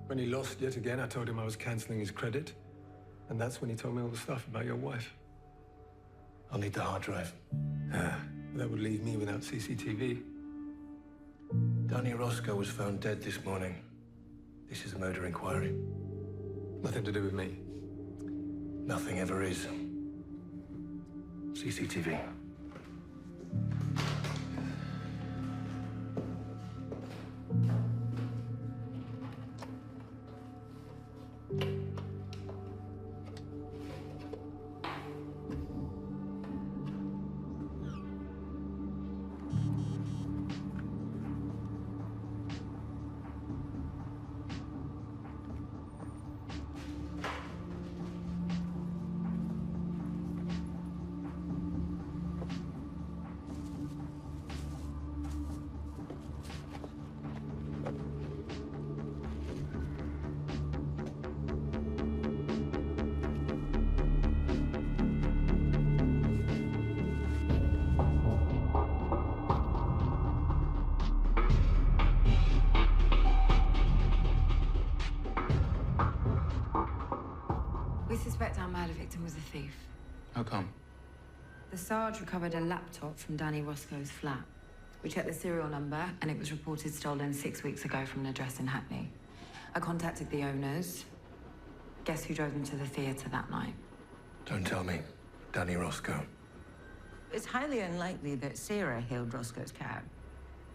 When he lost yet again, I told him I was cancelling his credit. And that's when he told me all the stuff about your wife. I'll need the hard drive. That would leave me without CCTV. Danny Roscoe was found dead this morning. This is a murder inquiry. Nothing to do with me. Nothing ever is. CCTV. We suspect our murder victim was a thief. How come? The Sarge recovered a laptop from Danny Roscoe's flat. We checked the serial number, and it was reported stolen 6 weeks ago from an address in Hackney. I contacted the owners. Guess who drove them to the theatre that night? Don't tell me. Danny Roscoe. It's highly unlikely that Sarah hailed Roscoe's cab.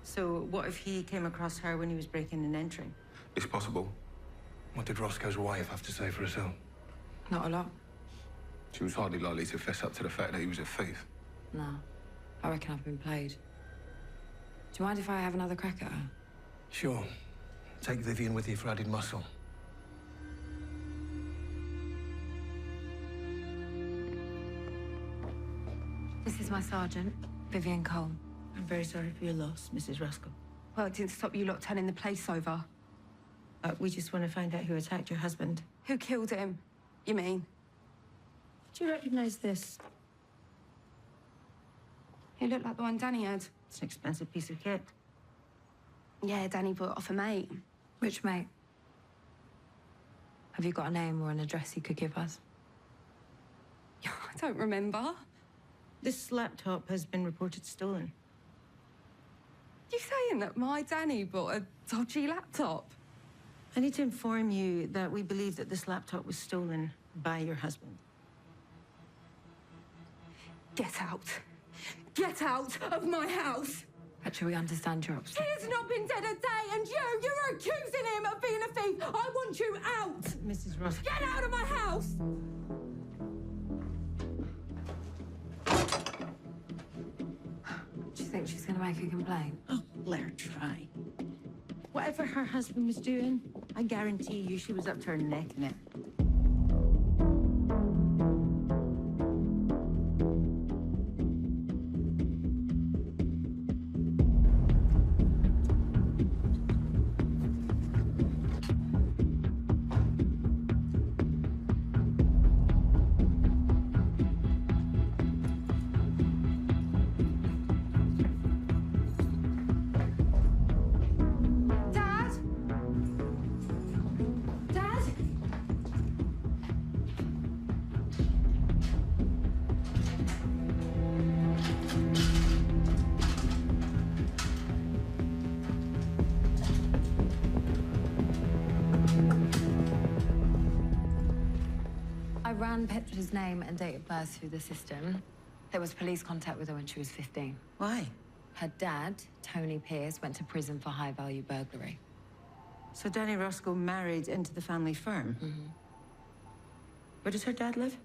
So what if he came across her when he was breaking and entering? It's possible. What did Roscoe's wife have to say for herself? Not a lot. She was hardly likely to fess up to the fact that he was a thief. No. I reckon I've been played. Do you mind if I have another crack at her? Sure. Take Vivian with you for added muscle. This is my sergeant, Vivian Cole. I'm very sorry for your loss, Mrs. Roscoe. Well, it didn't stop you lot turning the place over. We just want to find out who attacked your husband. Who killed him, you mean? Do you recognize this? He looked like the one Danny had. It's an expensive piece of kit. Yeah, Danny bought it off a mate. Which mate? Have you got a name or an address you could give us? I don't remember. This laptop has been reported stolen. You saying that my Danny bought a dodgy laptop? I need to inform you that we believe that this laptop was stolen by your husband. Get out. Get out of my house! Actually, we understand your obstacle. He has not been dead a day, and you're accusing him of being a thief! I want you out! Mrs. Roscoe. Get out of my house! Do you think she's going to make a complaint? Oh, let her try. Whatever her husband was doing, I guarantee you she was up to her neck in it. ran Petra's name and date of birth through the system. There was police contact with her when she was 15. Why? Her dad, Tony Pierce, went to prison for high-value burglary. So Danny Roscoe married into the family firm? Mm-hmm. Where does her dad live?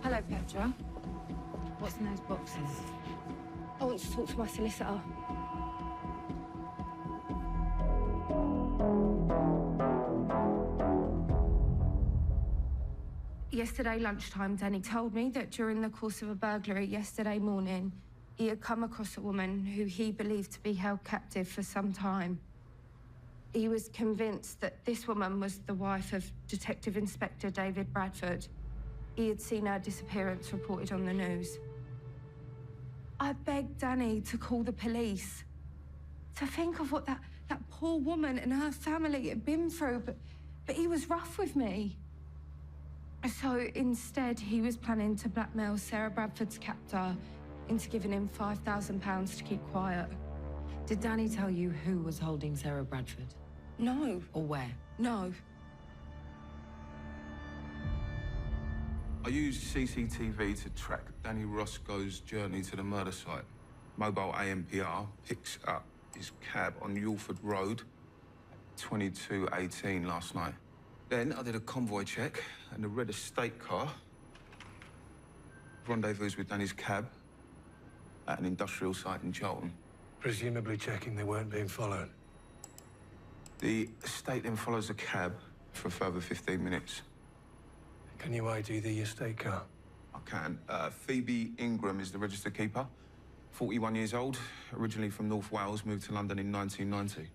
Hello, Petra. What's in those boxes? I want to talk to my solicitor. Yesterday lunchtime, Danny told me that during the course of a burglary yesterday morning, he had come across a woman who he believed to be held captive for some time. He was convinced that this woman was the wife of Detective Inspector David Bradford. He had seen her disappearance reported on the news. I begged Danny to call the police, to think of what that poor woman and her family had been through, but he was rough with me. So instead, he was planning to blackmail Sarah Bradford's captor into giving him £5,000 to keep quiet. Did Danny tell you who was holding Sarah Bradford? No. Or where? No. I used CCTV to track Danny Roscoe's journey to the murder site. Mobile AMPR picks up his cab on Yulford Road at 22:18 last night. Then I did a convoy check and the red estate car rendezvous with Danny's cab at an industrial site in Charlton. Presumably checking they weren't being followed. The estate then follows the cab for a further 15 minutes. Can you ID the estate car? I can. Phoebe Ingram is the register keeper. 41 years old, originally from North Wales, moved to London in 1990.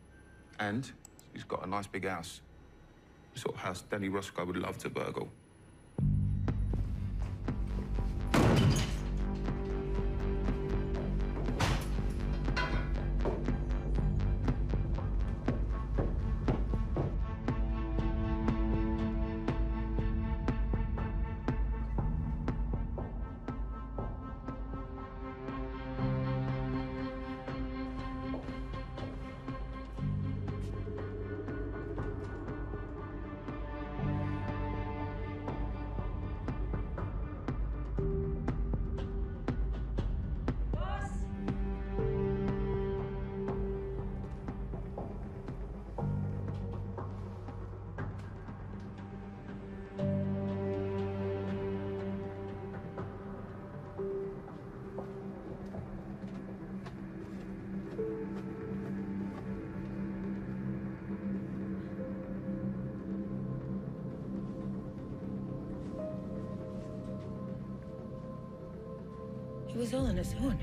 And she's got a nice big house. The sort of house Danny Roscoe would love to burgle. It was all on its own.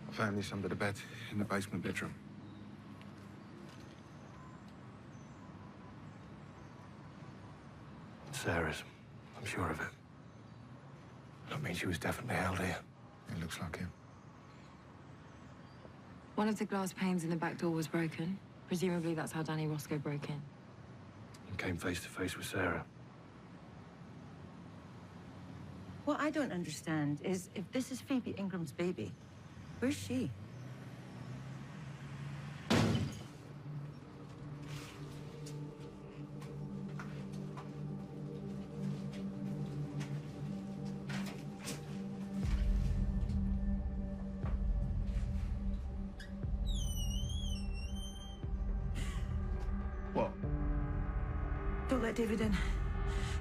I found this under the bed in the basement bedroom. Sarah's. I'm sure of it. That means she was definitely held here. It looks like him. One of the glass panes in the back door was broken. Presumably that's how Danny Roscoe broke in. And came face to face with Sarah. What I don't understand is if this is Phoebe Ingram's baby, where's she? What? Don't let David in.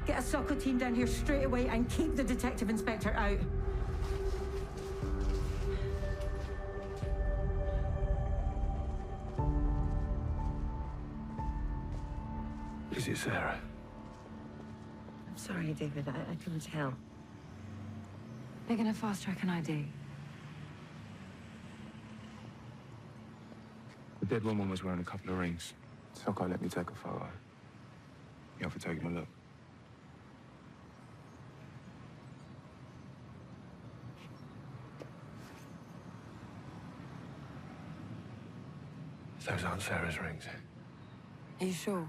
Get a soccer team down here straight away and keep the detective inspector out. Is it Sarah? I'm sorry, David. I couldn't tell. They're gonna fast-track an ID. The dead woman was wearing a couple of rings. It's okay, let me take a photo. You for taking a look. Those aren't Sarah's rings. Are you sure?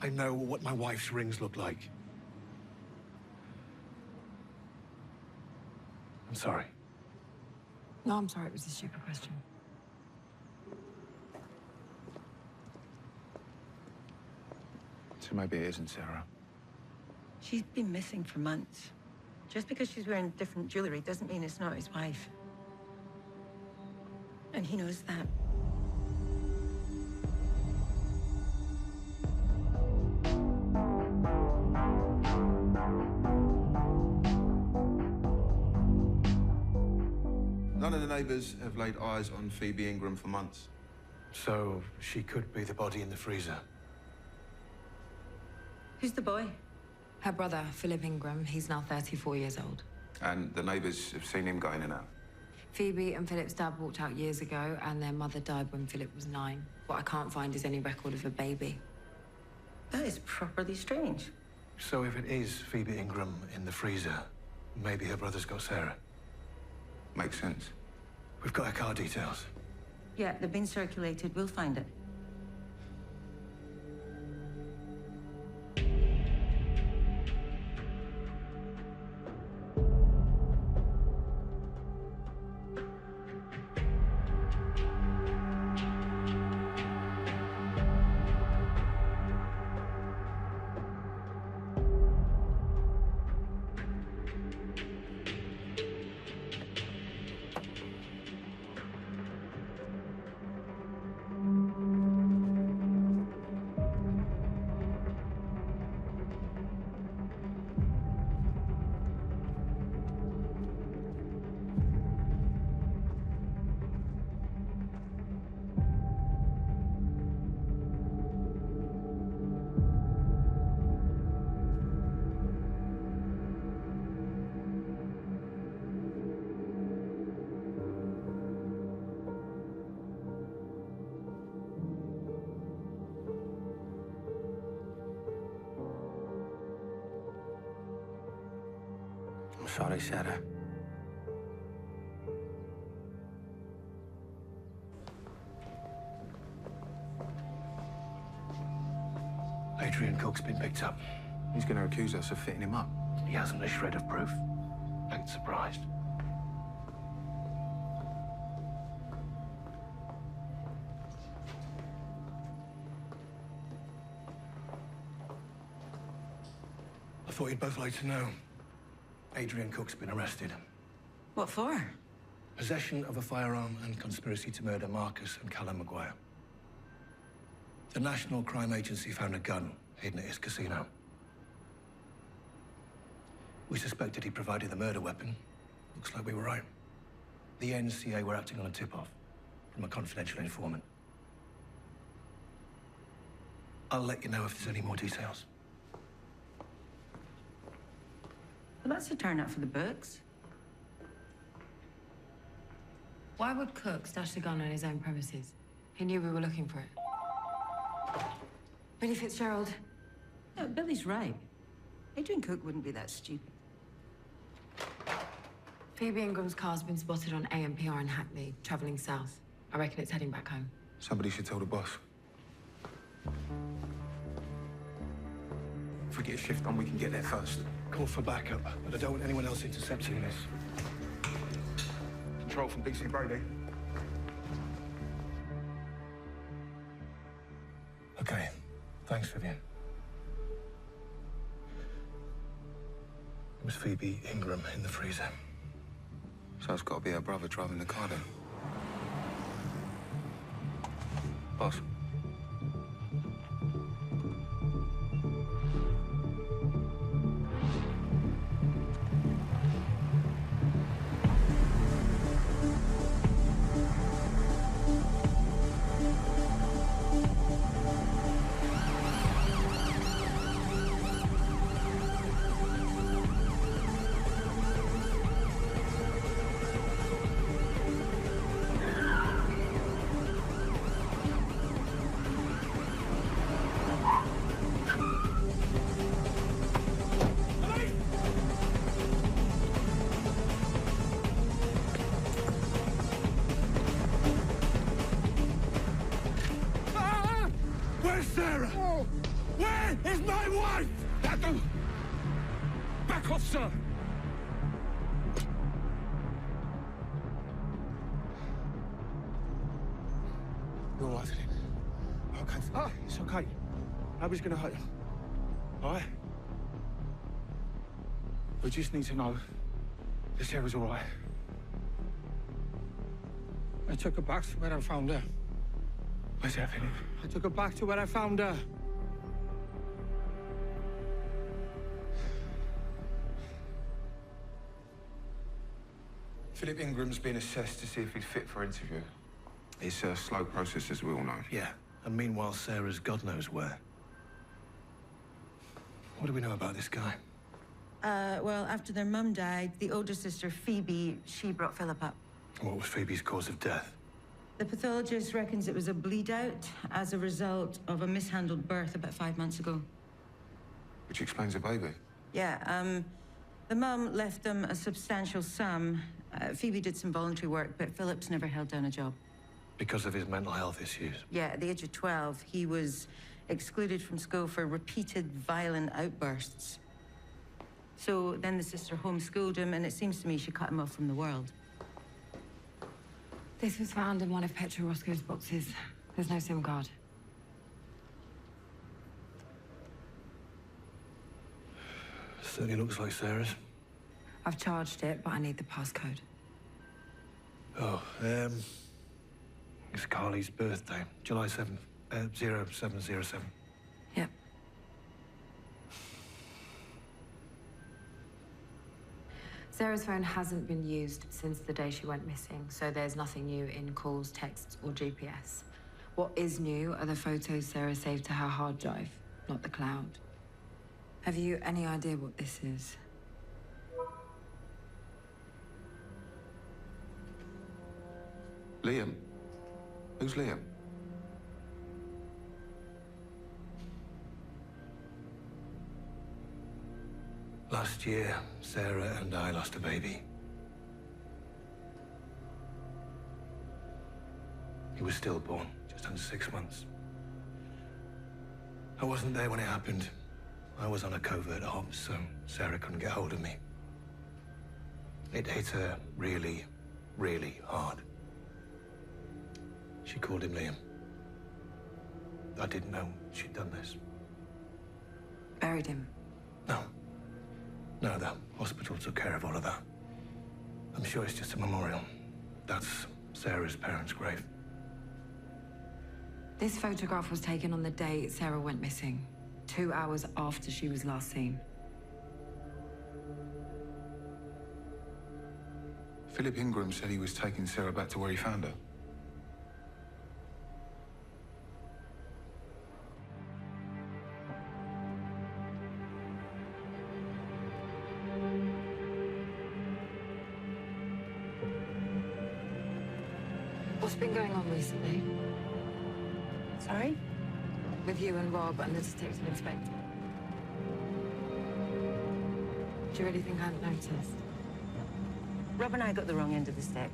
I know what my wife's rings look like. I'm sorry. No, I'm sorry, it was a stupid question. So maybe it isn't Sarah. She's been missing for months. Just because she's wearing different jewelry doesn't mean it's not his wife. And he knows that. None of the neighbours have laid eyes on Phoebe Ingram for months. So she could be the body in the freezer. Who's the boy? Her brother, Philip Ingram, he's now 34 years old. And the neighbours have seen him go in and out. Phoebe and Philip's dad walked out years ago, and their mother died when Philip was 9. What I can't find is any record of a baby. That is properly strange. So if it is Phoebe Ingram in the freezer, maybe her brother's got Sarah. Makes sense. We've got her car details. Yeah, they've been circulated. We'll find it. I'm sorry, Sarah. Adrian Cook's been picked up. He's going to accuse us of fitting him up. He hasn't a shred of proof. Ain't surprised. I thought you'd both like to know. Adrian Cook's been arrested. What for? Possession of a firearm and conspiracy to murder Marcus and Callum Maguire. The National Crime Agency found a gun hidden at his casino. We suspected he provided the murder weapon. Looks like we were right. The NCA were acting on a tip-off from a confidential informant. I'll let you know if there's any more details. Well, that's a turnout for the books. Why would Cook stash the gun on his own premises? He knew we were looking for it. Billy Fitzgerald. No, Billy's right. Adrian Cook wouldn't be that stupid. Phoebe Ingram's car's been spotted on AMPR in Hackney, travelling south. I reckon it's heading back home. Somebody should tell the boss. If we get a shift on, we can get there first. Call for backup, but I don't want anyone else intercepting this. Control from DC Brady. Okay. Thanks, Vivian. It was Phoebe Ingram in the freezer. So it's got to be her brother driving the car then. Boss. Back off, sir! You're all right, Philip? Okay, it's okay. Nobody's gonna hurt you. All right? We just need to know that Sarah's all right. I took her back to where I found her. Where's that, Philip? I took her back to where I found her. Philip Ingram's been assessed to see if he's fit for interview. It's a slow process, as we all know. Yeah, and meanwhile, Sarah's God knows where. What do we know about this guy? Well, after their mum died, the older sister, Phoebe, she brought Philip up. What was Phoebe's cause of death? The pathologist reckons it was a bleed out as a result of a mishandled birth about 5 months ago. Which explains the baby. Yeah, the mum left them a substantial sum. Phoebe did some voluntary work, but Philip's never held down a job. Because of his mental health issues? Yeah, at the age of 12, he was excluded from school for repeated violent outbursts. So then the sister homeschooled him, and it seems to me she cut him off from the world. This was found in one of Petra Roscoe's boxes. There's no SIM card. Certainly looks like Sarah's. I've charged it, but I need the passcode. Oh, it's Carly's birthday, July 7th, 0707. Yep. Sarah's phone hasn't been used since the day she went missing, so there's nothing new in calls, texts, or GPS. What is new are the photos Sarah saved to her hard drive, not the cloud. Have you any idea what this is? Liam? Who's Liam? Last year, Sarah and I lost a baby. He was stillborn, just under 6 months. I wasn't there when it happened. I was on a covert op, so Sarah couldn't get hold of me. It hit her really, really hard. She called him Liam. I didn't know she'd done this. Buried him? No. No, the hospital took care of all of that. I'm sure it's just a memorial. That's Sarah's parents' grave. This photograph was taken on the day Sarah went missing, 2 hours after she was last seen. Philip Ingram said he was taking Sarah back to where he found her. What's been going on recently? Sorry? With you and Rob and the detective inspector? Do you really think I hadn't noticed? Rob and I got the wrong end of the stick.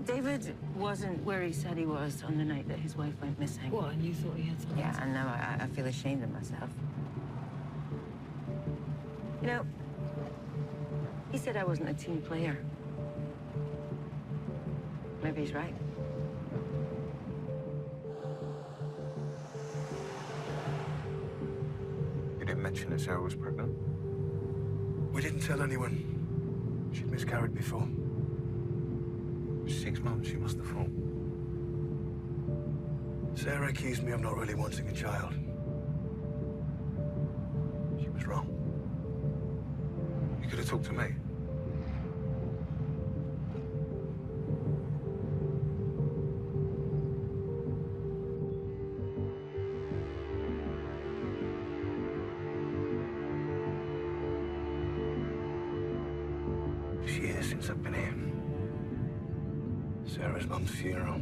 David wasn't where he said he was on the night that his wife went missing. What, and you thought he had something? Yeah, and now I feel ashamed of myself. You know, he said I wasn't a team player. Maybe he's right. You didn't mention that Sarah was pregnant? We didn't tell anyone. She'd miscarried before. 6 months, she must have thought. Sarah accused me of not really wanting a child. She was wrong. You could have talked to me. It's years since I've been here. Sarah's mum's funeral.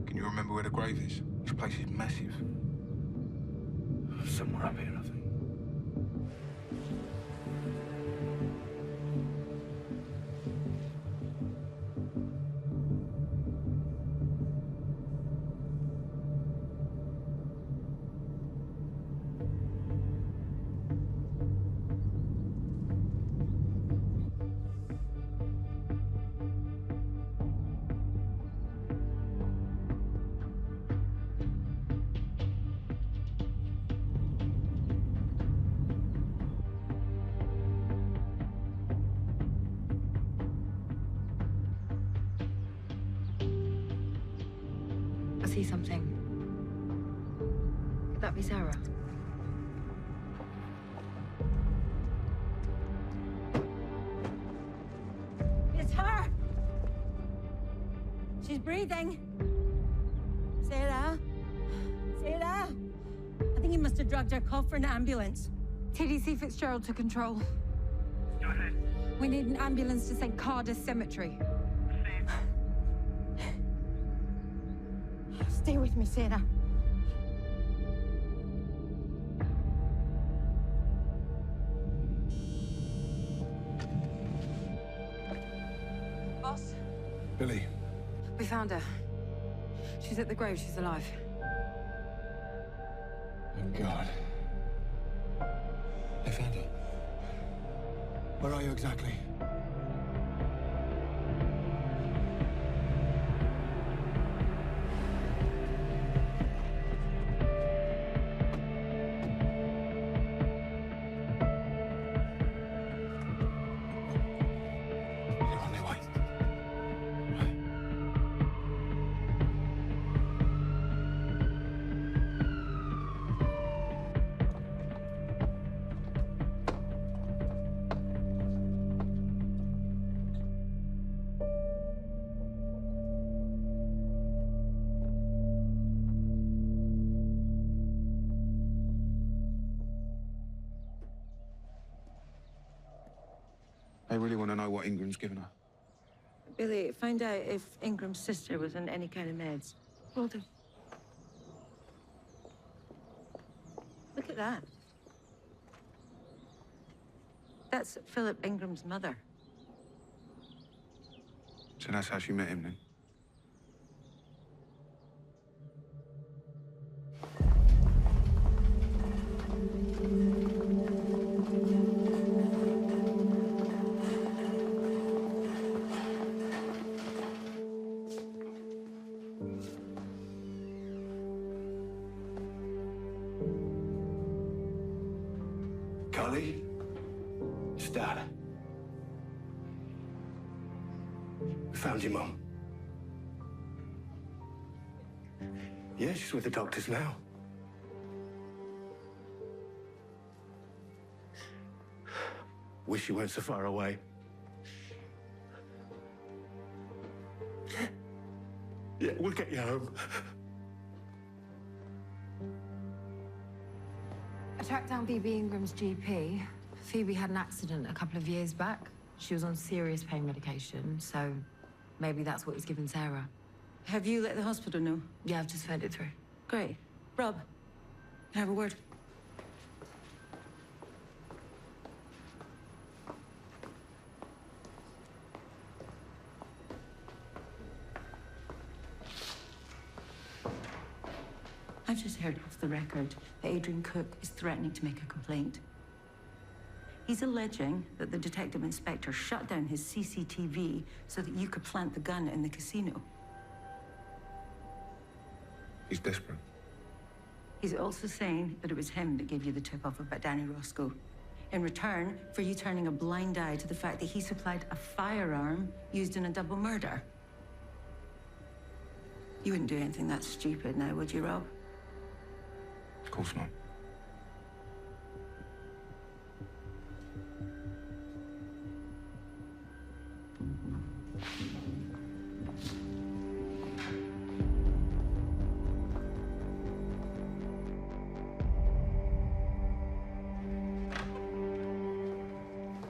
Can you remember where the grave is? This place is massive. Somewhere up here, I think. I see something. Could that be Sarah? It's her! She's breathing. Sarah? Sarah? I think he must have drugged her. Call for an ambulance. TDC Fitzgerald to control. Go ahead. We need an ambulance to St. Carter's Cemetery. Stay with me, Sarah. Boss, Billy, We found her. She's at the grave. She's alive. thank God. They found her. Where are you exactly? They're on their way. They really want to know what Ingram's given her. Billy, find out if Ingram's sister was on any kind of meds. will do. Look at that. That's Philip Ingram's mother. So that's how she met him then. Carly? It's Dad. We found your Mum. Yeah, she's with the doctors now. Wish you weren't so far away. Yeah, we'll get you home. I tracked down Phoebe Ingram's GP. Phoebe had an accident a couple of years back. She was on serious pain medication, so maybe that's what was given Sarah. Have you let the hospital know? Yeah, I've just fed it through. Great. Rob, can I have a word? I've just heard off the record that Adrian Cook is threatening to make a complaint. He's alleging that the detective inspector shut down his CCTV so that you could plant the gun in the casino. He's desperate. He's also saying that it was him that gave you the tip-off about Danny Roscoe, in return for you turning a blind eye to the fact that he supplied a firearm used in a double murder. You wouldn't do anything that stupid now, would you, Rob? Of course not.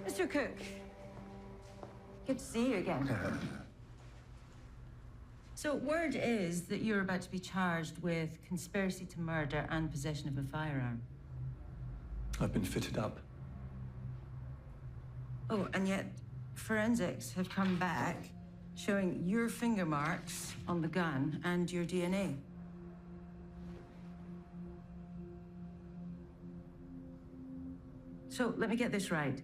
Mr. Cook, good to see you again. So word is that you're about to be charged with conspiracy to murder and possession of a firearm. I've been fitted up. Oh, and yet forensics have come back showing your finger marks on the gun and your DNA. So let me get this right.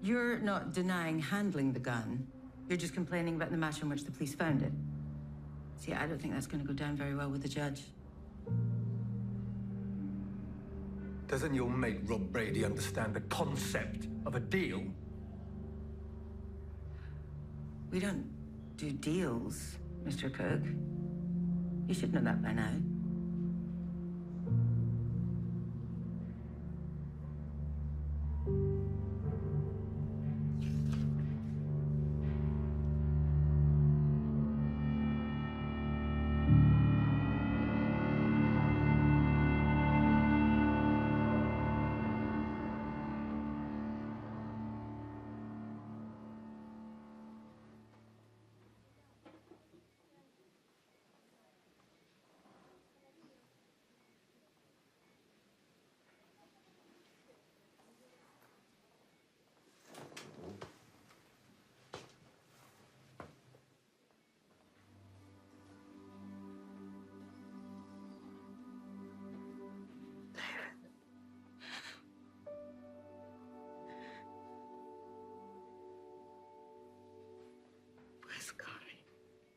You're not denying handling the gun. You're just complaining about the manner in which the police found it. See, I don't think that's going to go down very well with the judge. Doesn't your mate Rob Brady understand the concept of a deal? We don't do deals, Mr. Cook. You should know that by now.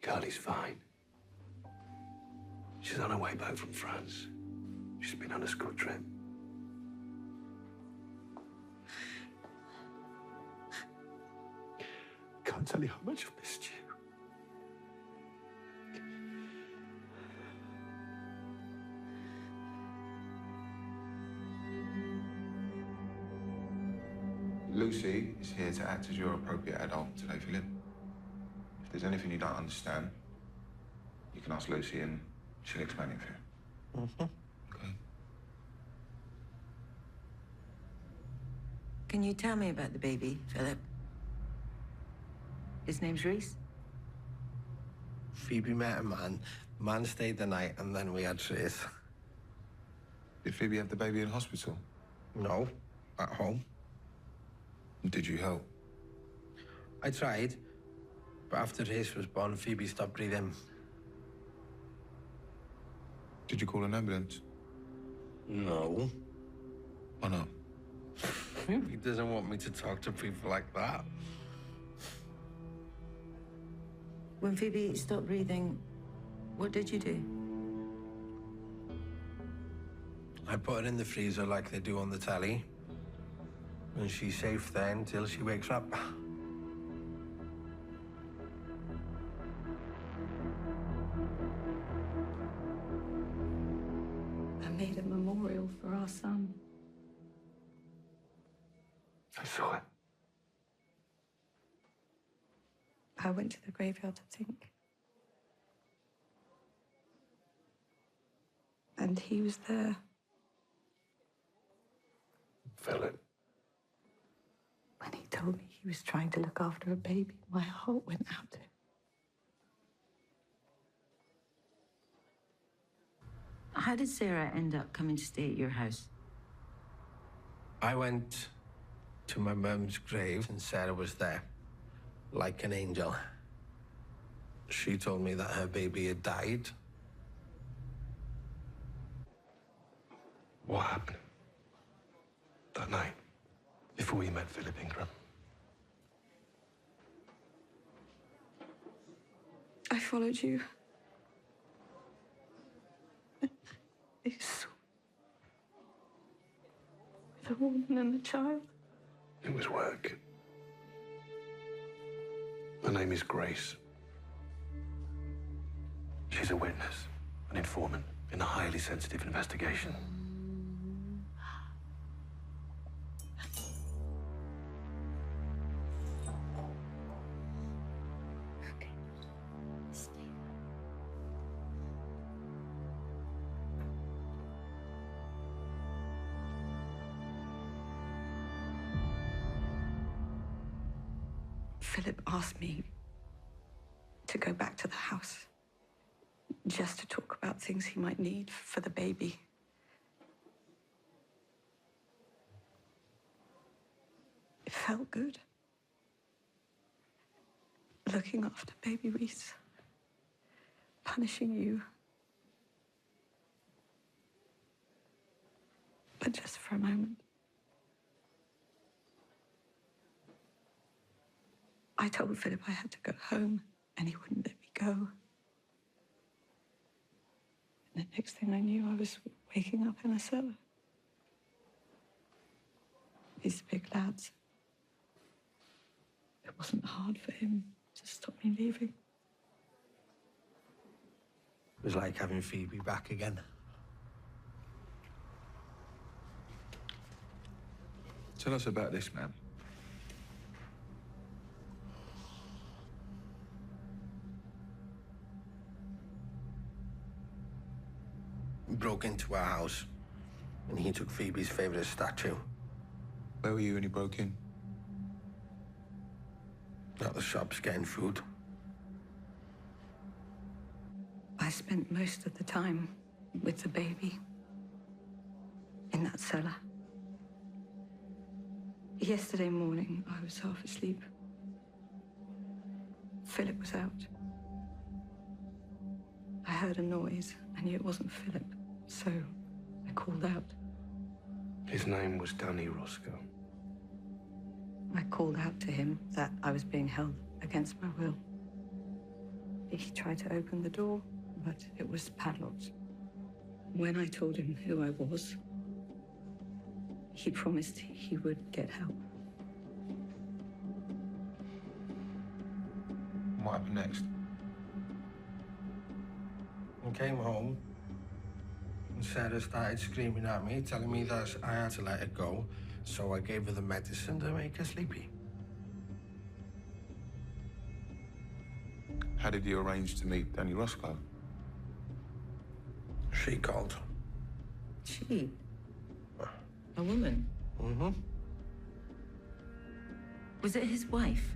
Carly's fine. She's on her way back from France. She's been on a school trip. Can't tell you how much I've missed you. Lucy is here to act as your appropriate adult today, Philip. If there's anything you don't understand, you can ask Lucy and she'll explain it for you. Okay. Can you tell me about the baby, Philip? His name's Reese? Phoebe met a man. Man stayed the night, and then we had Trace. Did Phoebe have the baby in hospital? No, at home. Did you help? I tried, but after Trace was born, Phoebe stopped breathing. Did you call an ambulance? No. Why not? He doesn't want me to talk to people like that. When Phoebe stopped breathing, what did you do? I put her in the freezer like they do on the telly. And she's safe there until she wakes up. I made a memorial for our son. I saw it. I went to the graveyard to think. And he was there. Philip. When he told me he was trying to look after a baby, my heart went out to him. How did Sarah end up coming to stay at your house? I went to my mum's grave and Sarah was there, like an angel. She told me that her baby had died. What happened that night before you met Philip Ingram? I followed you. It's with a woman and a child. It was work. Her name is Grace. She's a witness, an informant in a highly sensitive investigation. Philip asked me to go back to the house, just to talk about things he might need for the baby. It felt good. Looking after baby Reese, punishing you. But just for a moment. I told Philip I had to go home, and he wouldn't let me go. And the next thing I knew, I was waking up in a cellar. These big lads. It wasn't hard for him to stop me leaving. was like having Phoebe back again. Tell us about this, man. He broke into our house, and he took Phoebe's favorite statue. Where were you when he broke in? At the shops getting food. I spent most of the time with the baby in that cellar. Yesterday morning, I was half asleep. Philip was out. I heard a noise. I knew it wasn't Philip, so I called out. His name was Danny Roscoe. I called out to him that I was being held against my will. He tried to open the door, but it was padlocked. When I told him who I was, he promised he would get help. What happened next? I came home, and Sarah started screaming at me, telling me that I had to let her go, so I gave her the medicine to make her sleepy. How did you arrange to meet Danny Roscoe? She called. She? A woman? Mm-hmm. Was it his wife?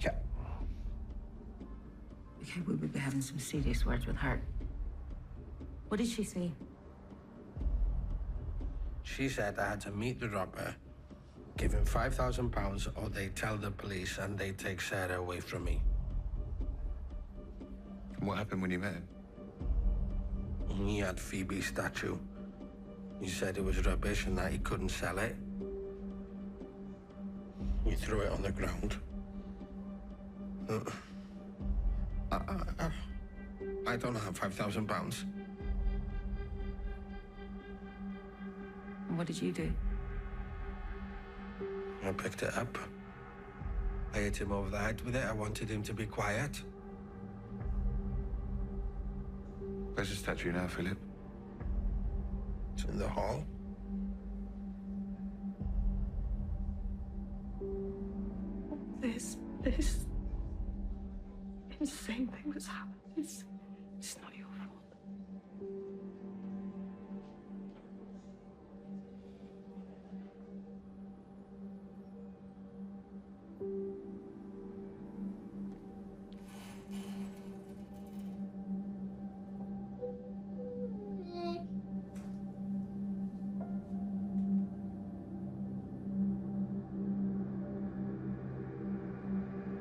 Yeah. Okay, we would be having some serious words with her. What did she say? She said I had to meet the robber, give him £5,000, or they'd tell the police and they'd take Sarah away from me. And what happened when you met him? He had Phoebe's statue. He said it was rubbish and that he couldn't sell it. He threw it on the ground. I don't have £5,000. And what did you do? I picked it up. I hit him over the head with it. I wanted him to be quiet. Where's the statue now, Philip? It's in the hall. This insane thing that's happened. It's not your fault.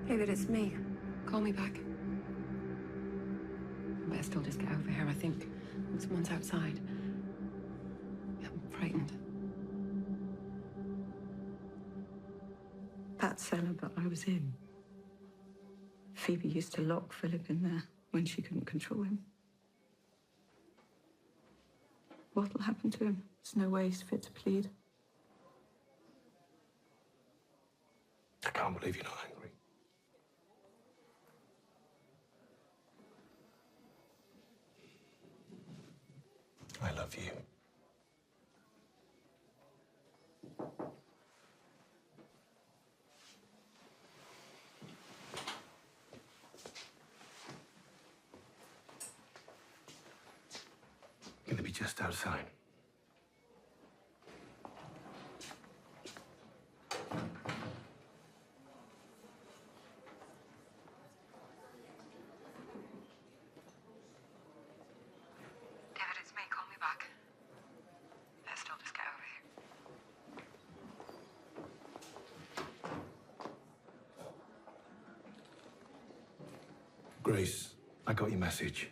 David, it's me. Call me back. I better still just get over here, I think. Someone's outside. I'm frightened. That cellar that I was in. Phoebe used to lock Philip in there when she couldn't control him. What'll happen to him? There's no way he's fit to plead. I can't believe you're not angry. I love you. Gonna be just outside. David, it's me. Call me back. Better still just get over here. Grace, I got your message.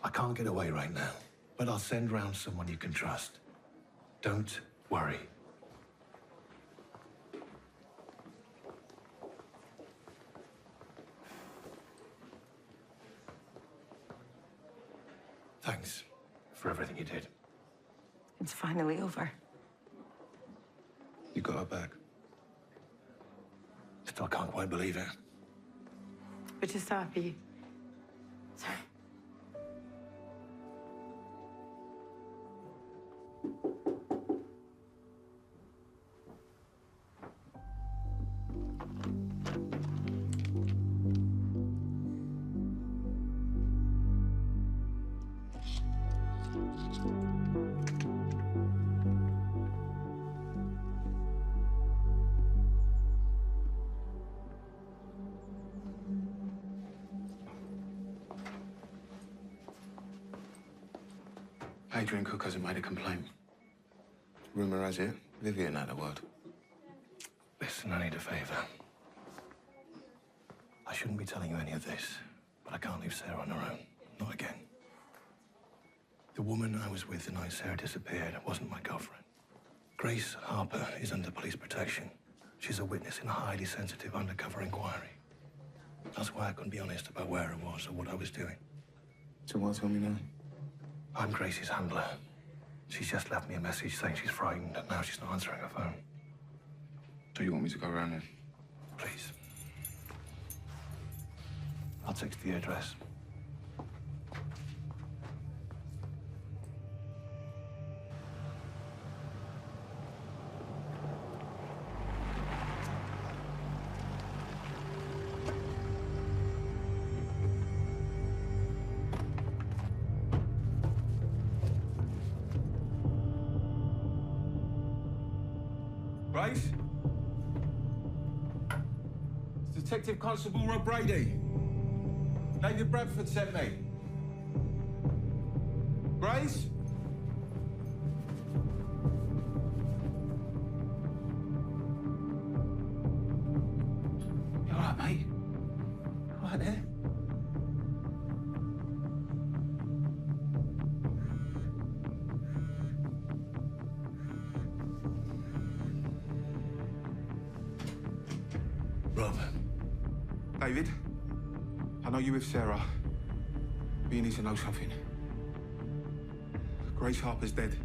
I can't get away right now, but I'll send round someone you can trust. Don't worry. Thanks for everything you did. It's finally over. You got her back. Still can't quite believe it. which is so happy. Sorry. Adrian Cook hasn't made a complaint. Rumour has it, Vivian had a word. Listen, I need a favour. I shouldn't be telling you any of this, but I can't leave Sarah on her own. Not again. The woman I was with the night Sarah disappeared wasn't my girlfriend. Grace Harper is under police protection. She's a witness in a highly sensitive undercover inquiry. That's why I couldn't be honest about where I was or what I was doing. So why tell me now? I'm Gracie's handler. She's just left me a message saying she's frightened and now she's not answering her phone. So you want me to go around then? Please. I'll text the address. Grace? It's Detective Constable Rob Brady. David Bradford sent me. Grace? You all right, mate? All right there? Rob. David, I know you're with Sarah, but you need to know something. Grace Harper's dead.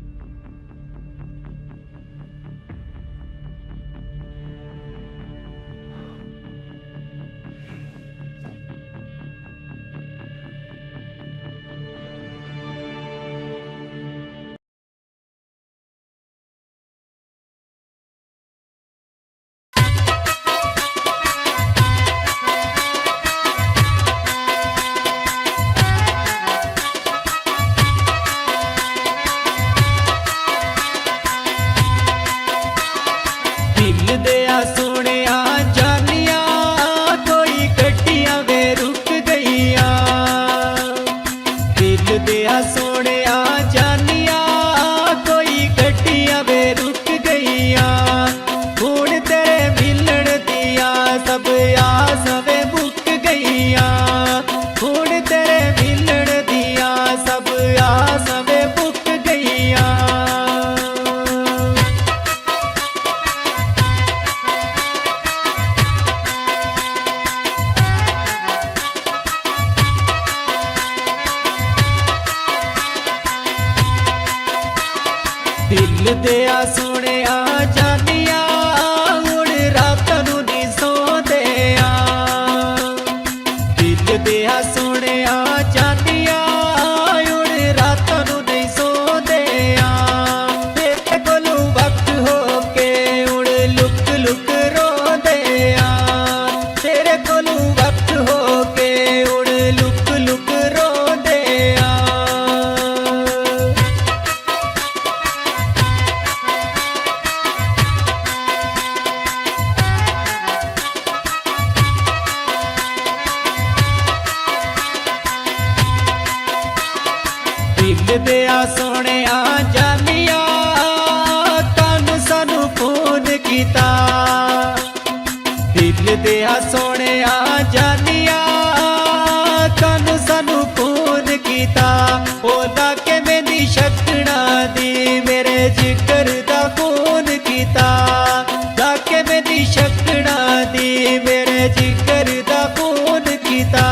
दिल दिया सोनिया जानिया हुण रात नूं नी सौंदिया दिल दिया सोनिया जानिया हुण रात नूं नी सौंदिया तेरे कोलों वक्त हो के हुण लुक लुक रोंदिया तेरे कोलों वक्त हो के हुण लुक लुक रोंदिया दिल दिया सोनिया जानिया तानू सानू फोन कीता दिल दिया सोनिया जानिया तानू सानू फोन कीता ओदा के मैंने छकना दी मेरे जिगर दा फोन कीता जाके मैंने छकना दी मेरे जिगर दा फोन कीता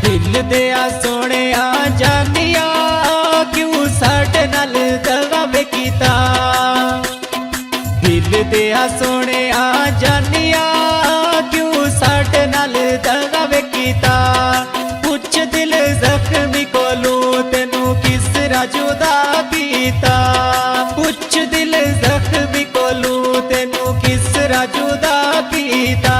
दिल दिया सोने जानिया क्यों साडे नाल दगा कीता दिल दिया सोने जानिया क्यों साडे नाल दगा कीता पुछ दिल जख्मी कोलू तेनू किस जुदा कीता पुछ दिल जख्मी कोलू तेनू किस जुदा कीता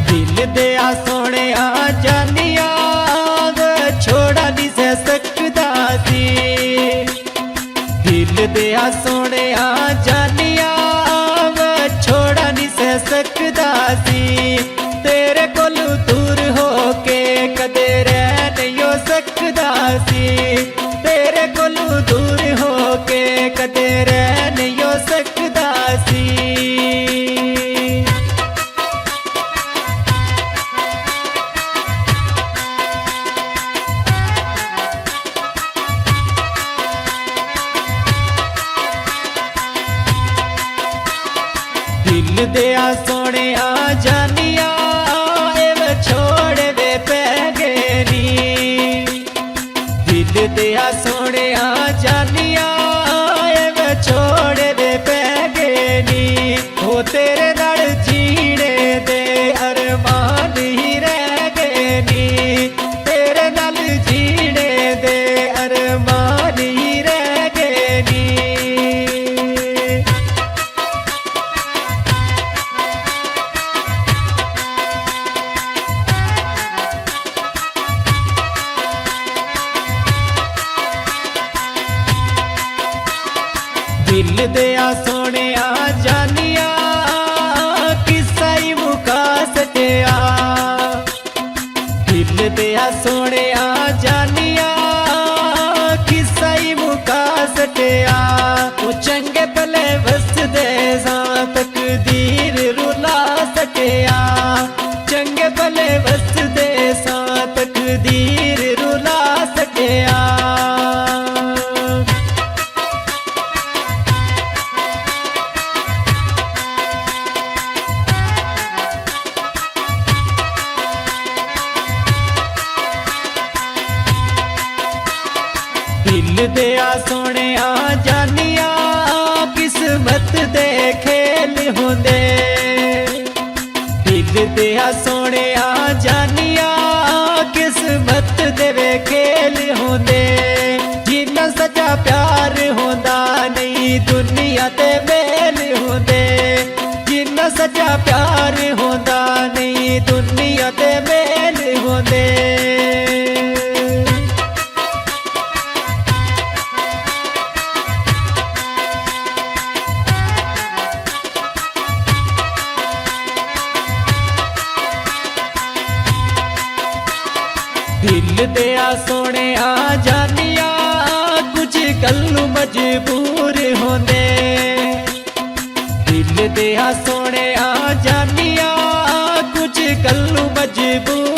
दिल दिया सोने जानिया छोड़ा नहीं से सकता सी दिल दिया सोने जानिया छोड़ा नहीं से सकता सी तेरे कोलू दूर होके कदे रह नहीं हो सकता सी तेरे कोलू दूर होके कदे रह नहीं हो सकता सी दिल दिया सोने जानिया छोड़ दे पै गेनी दिल दिया सोने जानिया छोड़ दे पै गेनी वो तेरे नाल जीने दे अरमान ही रह गए नी तेरे नाल जीने दे अरमान ही रह गए नी दिल दिया सोने जानिया किस्सा ही मुका सटिया दिल दिया सोने जानिया किस्सा ही मुका सटिया वो चंगे भले वसदे सा तकदीर रुला सटिया चंगे भले वसदे सा तकदीर रुला सटिया दिल दिया सोने जानिया किस्मत दे खेल होंदे दिल दिया सोने जानिया किस्मत दे खेल होंदे जिन्ना सच्चा प्यार होंदा नहीं दुनिया ते मेल होंदे जिन्ना सच्चा प्यार होंदा नहीं दुनिया ते मेल होंदे दिल दिया सोने जानिया कुछ गल्लू मजबूर होंदे दिल दिया सोने जानिया कुछ गल्लू मजबूर